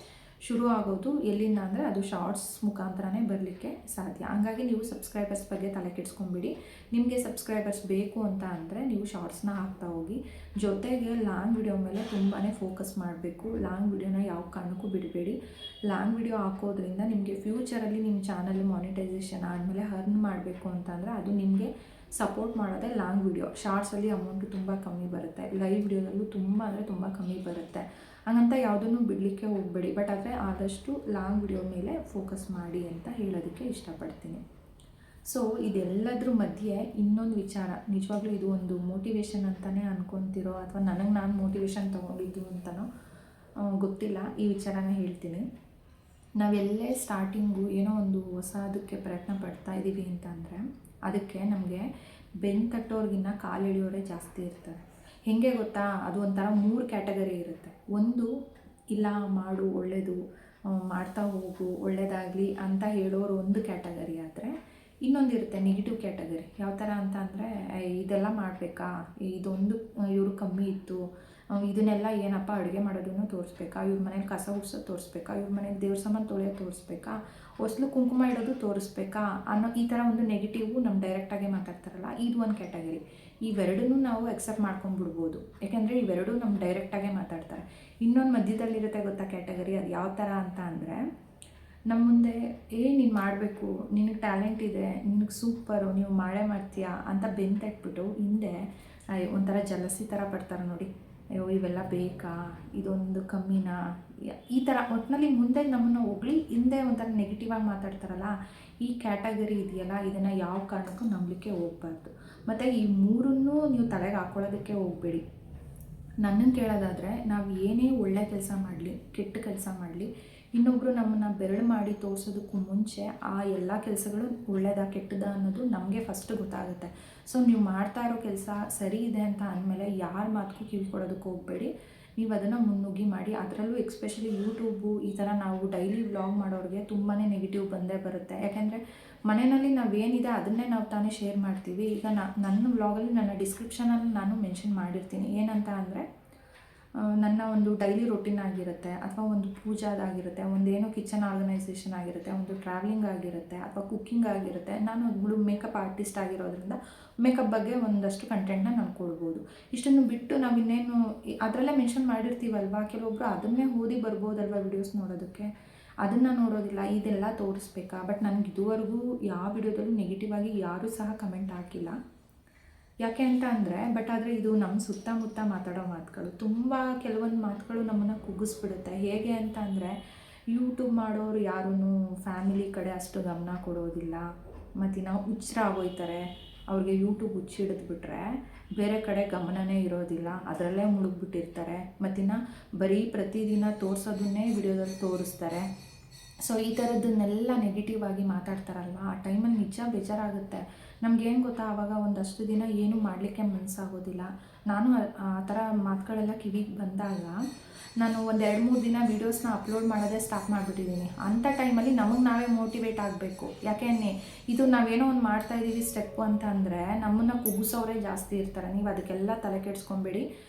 ಶುರು ಆಗೋದು. ಎಲ್ಲಿಂದ ಅಂದರೆ ಅದು ಶಾರ್ಟ್ಸ್ ಮುಖಾಂತರನೇ ಬರಲಿಕ್ಕೆ ಸಾಧ್ಯ. ಹಂಗಾಗಿ ನೀವು ಸಬ್ಸ್ಕ್ರೈಬರ್ಸ್ ಬಗ್ಗೆ ತಲೆ ಕೆಡಿಸ್ಕೊಂಬಿಡಿ. ನಿಮಗೆ ಸಬ್ಸ್ಕ್ರೈಬರ್ಸ್ ಬೇಕು ಅಂತ ಅಂದರೆ ನೀವು ಶಾರ್ಟ್ಸ್ನ ಹಾಕ್ತಾ ಹೋಗಿ. ಜೊತೆಗೆ ಲಾಂಗ್ ವಿಡಿಯೋ ಮೇಲೆ ತುಂಬಾ ಫೋಕಸ್ ಮಾಡಬೇಕು. ಲಾಂಗ್ ವಿಡಿಯೋನ ಯಾವ ಕಾರಣಕ್ಕೂ ಬಿಡಬೇಡಿ. ಲಾಂಗ್ ವಿಡಿಯೋ ಹಾಕೋದ್ರಿಂದ ನಿಮಗೆ ಫ್ಯೂಚರಲ್ಲಿ ನಿಮ್ಮ ಚಾನಲ್ ಮಾನಿಟೈಸೇಷನ್ ಆದಮೇಲೆ ಅರ್ನ್ ಮಾಡಬೇಕು ಅಂತ ಅಂದರೆ, ಅದು ನಿಮಗೆ ಸಪೋರ್ಟ್ ಮಾಡೋದೇ ಲಾಂಗ್ ವಿಡಿಯೋ. ಶಾರ್ಟ್ಸಲ್ಲಿ ಅಮೌಂಟು ತುಂಬ ಕಮ್ಮಿ ಬರುತ್ತೆ, ಲೈವ್ ವಿಡಿಯೋದಲ್ಲೂ ತುಂಬ ಅಂದರೆ ತುಂಬ ಕಮ್ಮಿ ಬರುತ್ತೆ. ಹಂಗಂತ ಯಾವುದನ್ನು ಬಿಡಲಿಕ್ಕೆ ಹೋಗಬೇಡಿ. ಬಟ್ ಆದರೆ ಆದಷ್ಟು ಲಾಂಗ್ ವಿಡಿಯೋ ಮೇಲೆ ಫೋಕಸ್ ಮಾಡಿ ಅಂತ ಹೇಳೋದಕ್ಕೆ ಇಷ್ಟಪಡ್ತೀನಿ. ಸೊ ಇದೆಲ್ಲದ್ರ ಮಧ್ಯೆ ಇನ್ನೊಂದು ವಿಚಾರ, ನಿಜವಾಗ್ಲೂ ಇದು ಒಂದು ಮೋಟಿವೇಶನ್ ಅಂತಲೇ ಅನ್ಕೊತಿರೋ ಅಥವಾ ನನಗೆ ನಾನು ಮೋಟಿವೇಶನ್ ತೊಗೊಂಡಿದ್ದು ಅಂತಲೋ ಗೊತ್ತಿಲ್ಲ, ಈ ವಿಚಾರನ ಹೇಳ್ತೀನಿ. ನಾವೆಲ್ಲೇ ಸ್ಟಾರ್ಟಿಂಗು ಏನೋ ಒಂದು ಹೊಸದಕ್ಕೆ ಪ್ರಯತ್ನ ಪಡ್ತಾ ಇದ್ದೀವಿ ಅಂತಂದರೆ, ಅದಕ್ಕೆ ನಮಗೆ ಬೆನ್ನು ತಟ್ಟೋರ್ಗಿನ್ನ ಕಾಲು ಎಳೆಯೋರೇ ಜಾಸ್ತಿ ಇರ್ತಾರೆ. ಹೇಗೆ ಗೊತ್ತಾ, ಅದು ಒಂಥರ 3 ಕ್ಯಾಟಗರಿ ಇರುತ್ತೆ. ಒಂದು, ಇಲ್ಲ ಮಾಡು ಒಳ್ಳೆಯದು, ಮಾಡ್ತಾ ಹೋಗು ಒಳ್ಳೆಯದಾಗಲಿ ಅಂತ ಹೇಳೋರು ಒಂದು ಕ್ಯಾಟಗರಿ ಆದರೆ, ಇನ್ನೊಂದಿರುತ್ತೆ ನೆಗೆಟಿವ್ ಕ್ಯಾಟಗರಿ. ಯಾವ ಥರ ಅಂತ ಅಂದರೆ, ಇದೆಲ್ಲ ಮಾಡಬೇಕಾ, ಇದೊಂದು ಇವರು ಕಮ್ಮಿ ಇತ್ತು, ಇದನ್ನೆಲ್ಲ ಏನಪ್ಪ ಅಡುಗೆ ಮಾಡೋದನ್ನು ತೋರಿಸ್ಬೇಕಾ, ಇವ್ರ ಮನೇಲಿ ಕಸ ಗುಡ್ಸೋದು ತೋರಿಸ್ಬೇಕಾ, ಇವ್ರ ಮನೇಲಿ ದೇವ್ರ ಸಾಮಾನು ತೊಳೆಯೋದು ತೋರಿಸ್ಬೇಕಾ, ಹೊಸ್ಲು ಕುಂಕುಮ ಇಡೋದು ತೋರಿಸ್ಬೇಕಾ ಅನ್ನೋ ಈ ಥರ ಒಂದು ನೆಗೆಟಿವು ನಮ್ಮ ಡೈರೆಕ್ಟಾಗಿ ಮಾತಾಡ್ತಾರಲ್ಲ, ಇದು ಒಂದು ಕ್ಯಾಟಗರಿ. ಇವೆರಡನ್ನೂ ನಾವು ಎಕ್ಸೆಪ್ಟ್ ಮಾಡ್ಕೊಂಡ್ಬಿಡ್ಬೋದು, ಯಾಕೆಂದರೆ ಇವೆರಡೂ ನಮ್ಮ ಡೈರೆಕ್ಟಾಗೇ ಮಾತಾಡ್ತಾರೆ. ಇನ್ನೊಂದು ಮಧ್ಯದಲ್ಲಿರುತ್ತೆ ಗೊತ್ತಾ ಕ್ಯಾಟಗರಿ, ಅದು ಯಾವ ಥರ ಅಂತ ಅಂದರೆ, ನಮ್ಮ ಮುಂದೆ ನೀನು ಮಾಡಬೇಕು, ನಿನಗೆ ಟ್ಯಾಲೆಂಟ್ ಇದೆ, ನಿನಗೆ ಸೂಪರು, ನೀವು ಮಾಡೇ ಮಾಡ್ತೀಯಾ ಅಂತ ಬೆಂತಟ್ಬಿಟ್ಟು ಹಿಂದೆ ಒಂಥರ ಜಲಸಿ ಥರ ಪಡ್ತಾರೆ ನೋಡಿ. ಅಯ್ಯೋ ಇವೆಲ್ಲ ಬೇಕಾ, ಇದೊಂದು ಕಮ್ಮಿನಾ, ಈ ಥರ ಒಟ್ಟಿನಲ್ಲಿ ಮುಂದೆ ನಮ್ಮನ್ನು ಹೊಗಳಿ ಹಿಂದೆ ಒಂಥರ ನೆಗೆಟಿವ್ ಆಗಿ ಮಾತಾಡ್ತಾರಲ್ಲ, ಈ ಕ್ಯಾಟಗರಿ ಇದೆಯಲ್ಲ, ಇದನ್ನು ಯಾವ ಕಾರಣಕ್ಕೂ ನಂಬಲಿಕ್ಕೆ ಹೋಗಬಾರ್ದು. ಮತ್ತು ಈ ಮೂರನ್ನೂ ನೀವು ತಲೆಗೆ ಹಾಕ್ಕೊಳ್ಳೋದಕ್ಕೆ ಹೋಗಬೇಡಿ. ನನ್ನನ್ನು ಕೇಳೋದಾದರೆ, ನಾವು ಏನೇ ಒಳ್ಳೆ ಕೆಲಸ ಮಾಡಲಿ ಕೆಟ್ಟ ಕೆಲಸ ಮಾಡಲಿ, ಇನ್ನೊಬ್ಬರು ನಮ್ಮನ್ನು ಬೆರಳು ಮಾಡಿ ತೋರಿಸೋದಕ್ಕೂ ಮುಂಚೆ ಆ ಎಲ್ಲ ಕೆಲಸಗಳು ಒಳ್ಳೆಯದಾ ಕೆಟ್ಟದ ಅನ್ನೋದು ನಮಗೆ ಫಸ್ಟ್ ಗೊತ್ತಾಗುತ್ತೆ. ಸೊ ನೀವು ಮಾಡ್ತಾ ಇರೋ ಕೆಲಸ ಸರಿ ಇದೆ ಅಂತ ಅಂದಮೇಲೆ ಯಾರ ಮಾತಕ್ಕೂ ಕಿವಿಕೊಡೋದಕ್ಕೆ ಹೋಗಬೇಡಿ. ನೀವು ಅದನ್ನು ಮುನ್ನುಗ್ಗಿ ಮಾಡಿ. ಅದರಲ್ಲೂ ಎಕ್ಸ್ಪೆಷಲಿ ಯೂಟ್ಯೂಬು ಈ ಥರ ನಾವು ಡೈಲಿ ವ್ಲಾಗ್ ಮಾಡೋರಿಗೆ ತುಂಬಾ ನೆಗೆಟಿವ್ ಬಂದೇ ಬರುತ್ತೆ. ಯಾಕೆಂದರೆ ಮನೆಯಲ್ಲಿ ನಾವೇನಿದೆ ಅದನ್ನೇ ನಾವು ತಾನೇ ಶೇರ್ ಮಾಡ್ತೀವಿ. ಈಗ ನನ್ನ ವ್ಲಾಗಲ್ಲಿ ನನ್ನ ಡಿಸ್ಕ್ರಿಪ್ಷನಲ್ಲಿ ನಾನು ಮೆನ್ಷನ್ ಮಾಡಿರ್ತೀನಿ. ಏನಂತ ಅಂದರೆ, ನನ್ನ ಒಂದು ಡೈಲಿ ರೊಟೀನ್ ಆಗಿರುತ್ತೆ, ಅಥವಾ ಒಂದು ಪೂಜಾದಾಗಿರುತ್ತೆ, ಒಂದೇನೋ ಕಿಚನ್ ಆರ್ಗನೈಸೇಷನ್ ಆಗಿರುತ್ತೆ, ಒಂದು ಟ್ರಾವೆಲಿಂಗ್ ಆಗಿರುತ್ತೆ, ಅಥವಾ ಕುಕ್ಕಿಂಗ್ ಆಗಿರುತ್ತೆ. ನಾನು ಒಬ್ಬಳು ಮೇಕಪ್ ಆರ್ಟಿಸ್ಟ್ ಆಗಿರೋದ್ರಿಂದ ಮೇಕಪ್ ಬಗ್ಗೆ ಒಂದಷ್ಟು ಕಂಟೆಂಟ್ನ ನಾನು ಕೊಡ್ಬೋದು. ಇಷ್ಟನ್ನು ಬಿಟ್ಟು ನಾವು ಇನ್ನೇನು ಅದರಲ್ಲೇ ಮೆನ್ಷನ್ ಮಾಡಿರ್ತೀವಲ್ವ, ಕೆಲವೊಬ್ಬರು ಅದನ್ನೇ ಓದಿ ಬರ್ಬೋದಲ್ವ ವಿಡಿಯೋಸ್ ನೋಡೋದಕ್ಕೆ, ಅದನ್ನು ನೋಡೋದಿಲ್ಲ. ಇದೆಲ್ಲ ತೋರಿಸ್ಬೇಕಾ? ಬಟ್ ನನಗೆ ಇದುವರೆಗೂ ಯಾವ ವಿಡಿಯೋದಲ್ಲೂ ನೆಗೆಟಿವ್ ಆಗಿ ಯಾರೂ ಸಹ ಕಮೆಂಟ್ ಹಾಕಿಲ್ಲ. ಯಾಕೆ ಅಂತ ಅಂದರೆ, ಬಟ್ ಆದರೆ ಇದು ನಮ್ಮ ಸುತ್ತಮುತ್ತ ಮಾತಾಡೋ ಮಾತುಗಳು, ತುಂಬ ಕೆಲವೊಂದು ಮಾತುಗಳು ನಮ್ಮನ್ನು ಕುಗ್ಗಿಸ್ಬಿಡುತ್ತೆ. ಹೇಗೆ ಅಂತ ಅಂದರೆ, ಯೂಟ್ಯೂಬ್ ಮಾಡೋರು ಯಾರೂ ಫ್ಯಾಮಿಲಿ ಕಡೆ ಅಷ್ಟು ಗಮನ ಕೊಡೋದಿಲ್ಲ. ಮತ್ತಿನ್ನು ಹುಚ್ಚರಾಗೋಯ್ತಾರೆ, ಅವ್ರಿಗೆ ಯೂಟ್ಯೂಬ್ ಹುಚ್ಚಿಡಿದ್ಬಿಟ್ರೆ ಬೇರೆ ಕಡೆ ಗಮನನೇ ಇರೋದಿಲ್ಲ, ಅದರಲ್ಲೇ ಮುಳುಗ್ಬಿಟ್ಟಿರ್ತಾರೆ. ಮತ್ತಿನ್ನು ಬರೀ ಪ್ರತಿದಿನ ತೋರಿಸೋದನ್ನೇ ವಿಡಿಯೋದಲ್ಲಿ ತೋರಿಸ್ತಾರೆ. ಸೊ ಈ ಥರದ್ದನ್ನೆಲ್ಲ ನೆಗೆಟಿವ್ ಆಗಿ ಮಾತಾಡ್ತಾರಲ್ವ, ಆ ಟೈಮಲ್ಲಿ ನಿಜ ಬೇಜಾರಾಗುತ್ತೆ. ನಮಗೇನು ಗೊತ್ತಾ, ಆವಾಗ ಒಂದಷ್ಟು ದಿನ ಏನೂ ಮಾಡಲಿಕ್ಕೆ ಮನಸ್ಸಾಗೋದಿಲ್ಲ. ನಾನು ಆ ಥರ ಮಾತುಗಳೆಲ್ಲ ಕಿವಿಗೆ ಬಂದಾಗ ನಾನು ಒಂದು 2-3 ದಿನ ವೀಡಿಯೋಸ್ನ ಅಪ್ಲೋಡ್ ಮಾಡೋದೇ ಸ್ಟಾಪ್ ಮಾಡಿಬಿಟ್ಟಿದ್ದೀನಿ. ಅಂಥ ಟೈಮಲ್ಲಿ ನಮಗೆ ನಾವೇ ಮೋಟಿವೇಟ್ ಆಗಬೇಕು. ಯಾಕೆಂದರೆ ಇದು ನಾವೇನೋ ಒಂದು ಮಾಡ್ತಾಯಿದ್ದೀವಿ ಸ್ಟೆಪ್ಪು ಅಂತ ಅಂದರೆ ನಮ್ಮನ್ನು ಕುಗ್ಗಿಸೋರೇ ಜಾಸ್ತಿ ಇರ್ತಾರೆ. ನೀವು ಅದಕ್ಕೆಲ್ಲ ತಲೆ ಕೆಡಿಸ್ಕೊಬೇಡಿ.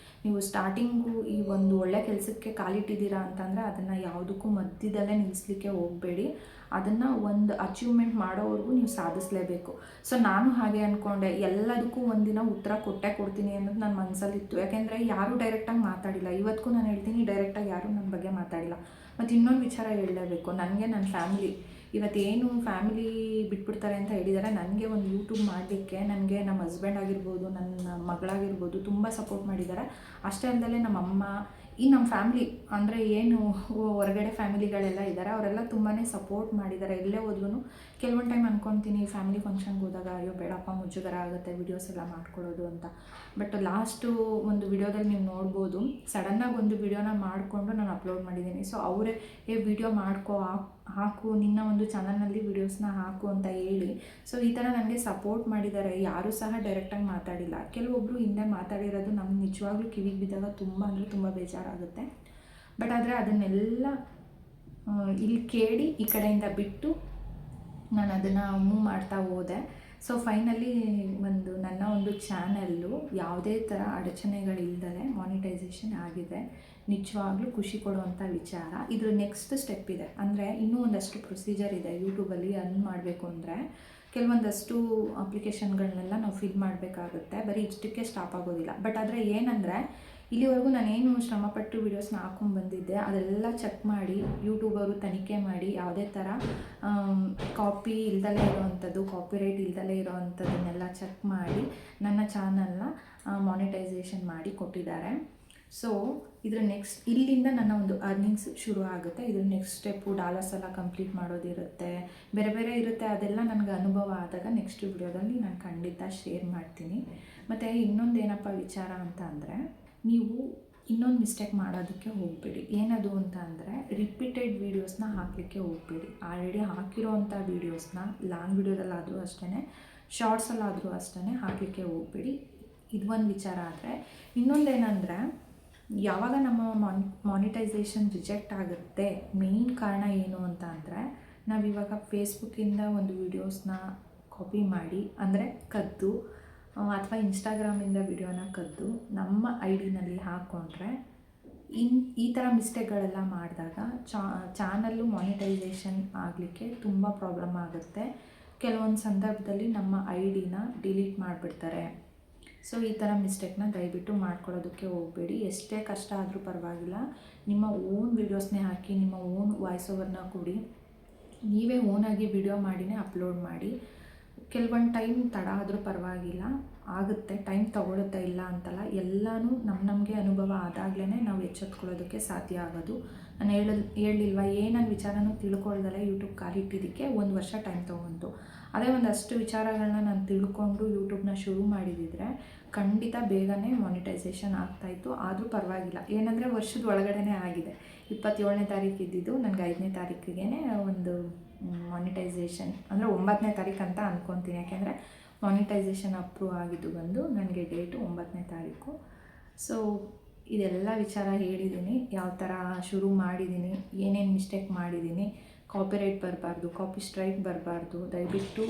ನೀವು ಸ್ಟಾರ್ಟಿಂಗು ಈ ಒಂದು ಒಳ್ಳೆ ಕೆಲಸಕ್ಕೆ ಕಾಲಿಟ್ಟಿದ್ದೀರಾ ಅಂತಂದರೆ ಅದನ್ನು ಯಾವುದಕ್ಕೂ ಮಧ್ಯದಲ್ಲೇ ನಿಲ್ಲಿಸಲಿಕ್ಕೆ ಹೋಗಬೇಡಿ. ಅದನ್ನು ಒಂದು ಅಚೀವ್ಮೆಂಟ್ ಮಾಡೋವರೆಗೂ ನೀವು ಸಾಧಿಸಲೇಬೇಕು. ಸೊ ನಾನು ಹಾಗೆ ಅಂದ್ಕೊಂಡೆ, ಎಲ್ಲದಕ್ಕೂ ಒಂದಿನ ಉತ್ತರ ಕೊಡ್ತೀನಿ ಅನ್ನೋದು ನನ್ನ ಮನಸ್ಸಲ್ಲಿತ್ತು. ಯಾಕೆಂದರೆ ಯಾರೂ ಡೈರೆಕ್ಟಾಗಿ ಮಾತಾಡಿಲ್ಲ. ಇವತ್ತಿಗೂ ನಾನು ಹೇಳ್ತೀನಿ, ಡೈರೆಕ್ಟಾಗಿ ಯಾರೂ ನನ್ನ ಬಗ್ಗೆ ಮಾತಾಡಿಲ್ಲ. ಮತ್ತು ಇನ್ನೊಂದು ವಿಚಾರ ಹೇಳಲೇಬೇಕು, ನನಗೆ ನನ್ನ ಫ್ಯಾಮಿಲಿ ಇವತ್ತೇನು ಫ್ಯಾಮಿಲಿ ಬಿಟ್ಬಿಡ್ತಾರೆ ಅಂತ ಹೇಳಿದ್ದಾರೆ. ನನಗೆ ಒಂದು ಯೂಟ್ಯೂಬ್ ಮಾಡಲಿಕ್ಕೆ ನನಗೆ ನಮ್ಮ ಹಸ್ಬೆಂಡ್ ಆಗಿರ್ಬೋದು, ನನ್ನ ಮಗಳಾಗಿರ್ಬೋದು ತುಂಬ ಸಪೋರ್ಟ್ ಮಾಡಿದ್ದಾರೆ. ಅಷ್ಟೇ ಅಲ್ಲದೆ ನಮ್ಮ ಅಮ್ಮ, ಈ ನಮ್ಮ ಫ್ಯಾಮಿಲಿ ಅಂದರೆ ಏನು ಹೊರಗಡೆ ಫ್ಯಾಮಿಲಿಗಳೆಲ್ಲ ಇದ್ದಾರೆ, ಅವರೆಲ್ಲ ತುಂಬಾ ಸಪೋರ್ಟ್ ಮಾಡಿದ್ದಾರೆ. ಎಲ್ಲೇ ಹೋದ್ರೂ ಕೆಲವೊಂದು ಟೈಮ್ ಅಂದ್ಕೊತೀನಿ ಫ್ಯಾಮಿಲಿ ಫಂಕ್ಷನ್ಗೆ ಹೋದಾಗ, ಅಯ್ಯೋ ಬೇಡಪ್ಪ ಮುಜುಗರ ಆಗುತ್ತೆ ವೀಡಿಯೋಸ್ ಎಲ್ಲ ಮಾಡ್ಕೊಳ್ಳೋದು ಅಂತ. ಬಟ್ ಲಾಸ್ಟು ಒಂದು ವಿಡಿಯೋದಲ್ಲಿ ನೀವು ನೋಡ್ಬೋದು, ಸಡನ್ನಾಗಿ ಒಂದು ವಿಡಿಯೋನ ಮಾಡಿಕೊಂಡು ನಾನು ಅಪ್ಲೋಡ್ ಮಾಡಿದ್ದೀನಿ. ಸೊ ಅವರೇ ವಿಡಿಯೋ ಮಾಡ್ಕೋ, ಹಾಕು, ನಿನ್ನ ಒಂದು ಚಾನಲ್ನಲ್ಲಿ ವೀಡಿಯೋಸ್ನ ಹಾಕು ಅಂತ ಹೇಳಿ ಸೊ ಈ ಥರ ನನಗೆ ಸಪೋರ್ಟ್ ಮಾಡಿದ್ದಾರೆ. ಯಾರೂ ಸಹ ಡೈರೆಕ್ಟಾಗಿ ಮಾತಾಡಿಲ್ಲ. ಕೆಲವೊಬ್ಬರು ಹಿಂದೆ ಮಾತಾಡಿರೋದು ನಮ್ಗೆ ನಿಜವಾಗ್ಲೂ ಕಿವಿಗೆ ಬಿದ್ದಾಗ ತುಂಬ ಅಂದರೆ ತುಂಬ ಬೇಜಾರಾಗುತ್ತೆ. ಬಟ್ ಆದರೆ ಅದನ್ನೆಲ್ಲ ಇಲ್ಲಿ ಕೇಳಿ ಈ ಕಡೆಯಿಂದ ಬಿಟ್ಟು ನಾನು ಅದನ್ನು ಮೂವ್ ಮಾಡ್ತಾ ಹೋದೆ. ಸೊ ಫೈನಲಿ ನನ್ನ ಒಂದು ಚಾನಲ್ಲು ಯಾವುದೇ ಥರ ಅಡಚಣೆಗಳಿಲ್ದಲೆ ಮಾನಿಟೈಸೇಷನ್ ಆಗಿದೆ. ನಿಜವಾಗ್ಲೂ ಖುಷಿ ಕೊಡುವಂಥ ವಿಚಾರ. ಇದ್ರ ನೆಕ್ಸ್ಟ್ ಸ್ಟೆಪ್ ಇದೆ, ಅಂದರೆ ಇನ್ನೂ ಒಂದಷ್ಟು ಪ್ರೊಸೀಜರ್ ಇದೆ. ಯೂಟ್ಯೂಬಲ್ಲಿ ಅರ್ನ್ ಮಾಡಬೇಕು ಅಂದರೆ ಕೆಲವೊಂದಷ್ಟು ಅಪ್ಲಿಕೇಶನ್ಗಳನ್ನೆಲ್ಲ ನಾವು ಫಿಲ್ ಮಾಡಬೇಕಾಗುತ್ತೆ. ಬರೀ ಇಷ್ಟಕ್ಕೆ ಸ್ಟಾಪ್ ಆಗೋದಿಲ್ಲ. ಬಟ್ ಆದರೆ ಏನಂದರೆ, ಇಲ್ಲಿವರೆಗೂ ನಾನೇನು ಶ್ರಮಪಟ್ಟು ವೀಡಿಯೋಸ್ನ ಹಾಕೊಂಡು ಬಂದಿದ್ದೆ ಅದೆಲ್ಲ ಚೆಕ್ ಮಾಡಿ ಯೂಟ್ಯೂಬರು ತನಿಖೆ ಮಾಡಿ ಯಾವುದೇ ಥರ ಕಾಪಿ ಇಲ್ದಲೇ ಇರೋವಂಥದ್ದು, ಕಾಪಿರೈಟ್ ಇಲ್ದಲೇ ಇರೋವಂಥದ್ದನ್ನೆಲ್ಲ ಚೆಕ್ ಮಾಡಿ ನನ್ನ ಚಾನಲ್ನ ಮಾನಿಟೈಸೇಷನ್ ಮಾಡಿ ಕೊಟ್ಟಿದ್ದಾರೆ. ಸೊ ಇದರ ನೆಕ್ಸ್ಟ್ ಇಲ್ಲಿಂದ ನನ್ನ ಒಂದು ಅರ್ನಿಂಗ್ಸ್ ಶುರು ಆಗುತ್ತೆ. ಇದ್ರ ನೆಕ್ಸ್ಟ್ ಸ್ಟೆಪ್ಪು ಡಾಲರ್ಸ್ ಎಲ್ಲ ಕಂಪ್ಲೀಟ್ ಮಾಡೋದಿರುತ್ತೆ, ಬೇರೆ ಬೇರೆ ಇರುತ್ತೆ. ಅದೆಲ್ಲ ನನಗೆ ಅನುಭವ ಆದಾಗ ನೆಕ್ಸ್ಟ್ ವಿಡಿಯೋದಲ್ಲಿ ನಾನು ಖಂಡಿತ ಶೇರ್ ಮಾಡ್ತೀನಿ. ಮತ್ತು ಇನ್ನೊಂದು ಏನಪ್ಪ ವಿಚಾರ ಅಂತ ಅಂದರೆ, ನೀವು ಇನ್ನೊಂದು ಮಿಸ್ಟೇಕ್ ಮಾಡೋದಕ್ಕೆ ಹೋಗಬೇಡಿ. ಏನದು ಅಂತ ಅಂದರೆ, ರಿಪೀಟೆಡ್ ವೀಡಿಯೋಸ್ನ ಹಾಕಲಿಕ್ಕೆ ಹೋಗಬೇಡಿ. ಆಲ್ರೆಡಿ ಹಾಕಿರೋವಂಥ ವೀಡಿಯೋಸ್ನ ಲಾಂಗ್ ವೀಡಿಯೋದಲ್ಲಾದರೂ ಅಷ್ಟೇ, ಶಾರ್ಟ್ಸಲ್ಲಾದರೂ ಅಷ್ಟೇ ಹಾಕಲಿಕ್ಕೆ ಹೋಗಬೇಡಿ. ಇದು ಒಂದು ವಿಚಾರ. ಆದರೆ ಇನ್ನೊಂದೇನೆಂದರೆ, ಯಾವಾಗ ನಮ್ಮ ಮಾನಿಟೈಸೇಷನ್ ರಿಜೆಕ್ಟ್ ಆಗುತ್ತೆ, ಮೇಯ್ನ್ ಕಾರಣ ಏನು ಅಂತ ಅಂದರೆ, ನಾವಿವಾಗ ಫೇಸ್ಬುಕ್ಕಿಂದ ಒಂದು ವೀಡಿಯೋಸ್ನ ಕಾಪಿ ಮಾಡಿ ಅಂದರೆ ಕದ್ದು, ಅಥವಾ ಇನ್ಸ್ಟಾಗ್ರಾಮಿಂದ ವಿಡಿಯೋನ ಕದ್ದು ನಮ್ಮ ಐ ಡಿನಲ್ಲಿ ಹಾಕ್ಕೊಂಡ್ರೆ ಈ ಥರ ಮಿಸ್ಟೇಕ್ಗಳೆಲ್ಲ ಮಾಡಿದಾಗ ಚಾನಲ್ಲು ಮಾನಿಟೈಸೇಷನ್ ಆಗಲಿಕ್ಕೆ ತುಂಬ ಪ್ರಾಬ್ಲಮ್ ಆಗುತ್ತೆ. ಕೆಲವೊಂದು ಸಂದರ್ಭದಲ್ಲಿ ನಮ್ಮ ಐ ಡಿನ ಡಿಲೀಟ್ ಮಾಡಿಬಿಡ್ತಾರೆ. ಸೊ ಈ ಥರ ಮಿಸ್ಟೇಕ್ನ ದಯವಿಟ್ಟು ಮಾಡ್ಕೊಳ್ಳೋದಕ್ಕೆ ಹೋಗಬೇಡಿ. ಎಷ್ಟೇ ಕಷ್ಟ ಆದರೂ ಪರವಾಗಿಲ್ಲ, ನಿಮ್ಮ ಓನ್ ವೀಡಿಯೋಸ್ನೇ ಹಾಕಿ, ನಿಮ್ಮ ಓನ್ ವಾಯ್ಸ್ ಓವರ್ನ ಕೊಡಿ, ನೀವೇ ಓನಾಗಿ ವಿಡಿಯೋ ಮಾಡಿನೇ ಅಪ್ಲೋಡ್ ಮಾಡಿ. ಕೆಲವೊಂದು ಟೈಮ್ ತಡ ಆದರೂ ಪರವಾಗಿಲ್ಲ, ಆಗುತ್ತೆ, ಟೈಮ್ ತೊಗೊಳುತ್ತೆ, ಇಲ್ಲ ಅಂತಲ್ಲ. ಎಲ್ಲನೂ ನಮಗೆ ಅನುಭವ ಆದಾಗಲೇ ನಾವು ಎಚ್ಚೆತ್ಕೊಳ್ಳೋದಕ್ಕೆ ಸಾಧ್ಯ ಆಗೋದು. ನಾನು ಹೇಳಿಲ್ವಾ, ಏನನ್ನ ವಿಚಾರನೂ ತಿಳ್ಕೊಳ್ದಲ್ಲ ಯೂಟ್ಯೂಬ್ ಕಾಲಿಟ್ಟಿದ್ದಕ್ಕೆ 1 ವರ್ಷ ಟೈಮ್ ತೊಗೊಂತು. ಅದೇ ಒಂದಷ್ಟು ವಿಚಾರಗಳನ್ನ ನಾನು ತಿಳ್ಕೊಂಡು ಯೂಟ್ಯೂಬ್ನ ಶುರು ಮಾಡಿದಿದ್ರೆ ಖಂಡಿತ ಬೇಗನೆ ಮಾನಿಟೈಸೇಷನ್ ಆಗ್ತಾಯಿತ್ತು. ಆದರೂ ಪರವಾಗಿಲ್ಲ, ಏನಂದರೆ ವರ್ಷದ ಒಳಗಡೆ ಆಗಿದೆ. 27ನೇ ತಾರೀಕು ಇದ್ದಿದ್ದು, ನನಗೆ 5ನೇ ತಾರೀಕಿಗೆ ಒಂದು ಮಾನಿಟೈಸೇಷನ್ ಅಂದರೆ 9ನೇ ತಾರೀಕು ಅಂತ ಅಂದ್ಕೊತೀನಿ. ಯಾಕೆಂದರೆ ಮಾನಿಟೈಸೇಷನ್ ಅಪ್ರೂವ್ ಆಗಿದ್ದು ಬಂದು ನನಗೆ ಡೇಟು 9ನೇ ತಾರೀಕು. ಸೊ ಇದೆಲ್ಲ ವಿಚಾರ ಹೇಳಿದ್ದೀನಿ, ಯಾವ ಥರ ಶುರು ಮಾಡಿದ್ದೀನಿ, ಏನೇನು ಮಿಸ್ಟೇಕ್ ಮಾಡಿದ್ದೀನಿ. ಕಾಪಿರೈಟ್ ಬರಬಾರ್ದು, ಕಾಪಿ ಸ್ಟ್ರೈಕ್ ಬರಬಾರ್ದು. ದಯವಿಟ್ಟು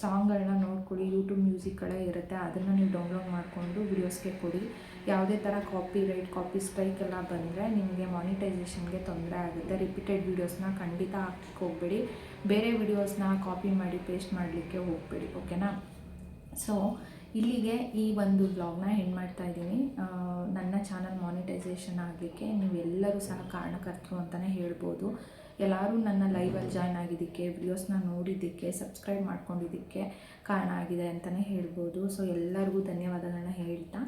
ಸಾಂಗ್ಗಳನ್ನ ನೋಡ್ಕೊಳ್ಳಿ, ಯೂಟ್ಯೂಬ್ ಮ್ಯೂಸಿಕ್ಗಳೇ ಇರುತ್ತೆ, ಅದನ್ನು ನೀವು ಡೌನ್ಲೋಡ್ ಮಾಡಿಕೊಂಡು ವಿಡಿಯೋಸ್ಗೆ ಕೊಡಿ. ಯಾವುದೇ ಥರ ಕಾಪಿರೈಟ್, ಕಾಪಿ ಸ್ಟ್ರೈಕ್ ಎಲ್ಲ ಬಂದರೆ ನಿಮಗೆ ಮಾನಿಟೈಸೇಷನ್ಗೆ ತೊಂದರೆ ಆಗುತ್ತೆ. ರಿಪೀಟೆಡ್ ವೀಡಿಯೋಸ್ನ ಖಂಡಿತ ಹಾಕಕ್ಕೆ ಹೋಗಬೇಡಿ. ಬೇರೆ ವಿಡಿಯೋಸ್ನ ಕಾಪಿ ಮಾಡಿ ಪೇಸ್ಟ್ ಮಾಡಲಿಕ್ಕೆ ಹೋಗಬೇಡಿ, ಓಕೆನಾ? ಸೊ ಇಲ್ಲಿಗೆ ಈ ಒಂದು ವ್ಲಾಗ್ನ ಎಂಡ್ ಮಾಡ್ತಾ ಇದ್ದೀನಿ. ನನ್ನ ಚಾನಲ್ ಮಾನಿಟೈಸೇಷನ್ ಆಗಲಿಕ್ಕೆ ನೀವೆಲ್ಲರೂ ಸಹ ಕಾರಣಕರ್ತರು ಅಂತಲೇ ಹೇಳ್ಬೋದು. ಎಲ್ಲರೂ ನನ್ನ ಲೈವಲ್ಲಿ ಜಾಯ್ನ್ ಆಗಿದ್ದಕ್ಕೆ, ವಿಡಿಯೋಸ್ನ ನೋಡಿದ್ದಕ್ಕೆ, ಸಬ್ಸ್ಕ್ರೈಬ್ ಮಾಡ್ಕೊಂಡಿದ್ದಕ್ಕೆ ಕಾರಣ ಆಗಿದೆ ಅಂತಲೇ ಹೇಳ್ಬೋದು. ಸೊ ಎಲ್ಲರಿಗೂ ಧನ್ಯವಾದಗಳನ್ನ ಹೇಳ್ತಾ,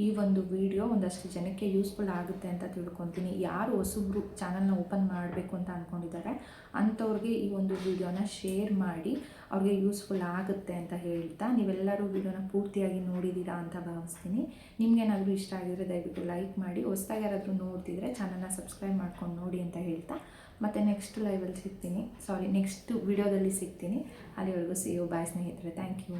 ಈ ಒಂದು ವಿಡಿಯೋ ಒಂದಷ್ಟು ಜನಕ್ಕೆ ಯೂಸ್ಫುಲ್ ಆಗುತ್ತೆ ಅಂತ ತಿಳ್ಕೊತೀನಿ. ಯಾರು ಹೊಸಬ್ರು ಚಾನಲ್ನ ಓಪನ್ ಮಾಡಬೇಕು ಅಂತ ಅಂದ್ಕೊಂಡಿದ್ದಾರೆ ಅಂಥವ್ರಿಗೆ ಈ ಒಂದು ವಿಡಿಯೋನ ಶೇರ್ ಮಾಡಿ, ಅವ್ರಿಗೆ ಯೂಸ್ಫುಲ್ ಆಗುತ್ತೆ ಅಂತ ಹೇಳ್ತಾ, ನೀವೆಲ್ಲರೂ ವಿಡಿಯೋನ ಪೂರ್ತಿಯಾಗಿ ನೋಡಿದ್ದೀರಾ ಅಂತ ಭಾವಿಸ್ತೀನಿ. ನಿಮಗೇನಾದರೂ ಇಷ್ಟ ಆಗಿದರೆ ದಯವಿಟ್ಟು ಲೈಕ್ ಮಾಡಿ, ಹೊಸ್ದಾಗಿ ಯಾರಾದರೂ ನೋಡ್ತಿದ್ರೆ ಚಾನಲ್ನ ಸಬ್ಸ್ಕ್ರೈಬ್ ಮಾಡ್ಕೊಂಡು ನೋಡಿ ಅಂತ ಹೇಳ್ತಾ, ಮತ್ತು ನೆಕ್ಸ್ಟ್ ಲೈವಲ್ಲಿ ಸಿಗ್ತೀನಿ, ನೆಕ್ಸ್ಟ್ ವಿಡಿಯೋದಲ್ಲಿ ಸಿಗ್ತೀನಿ. ಅಲ್ಲಿವರೆಗೂ ಸಿ ಯು, ಬಾಯ್ ಸ್ನೇಹಿತರೆ, ಥ್ಯಾಂಕ್ ಯು.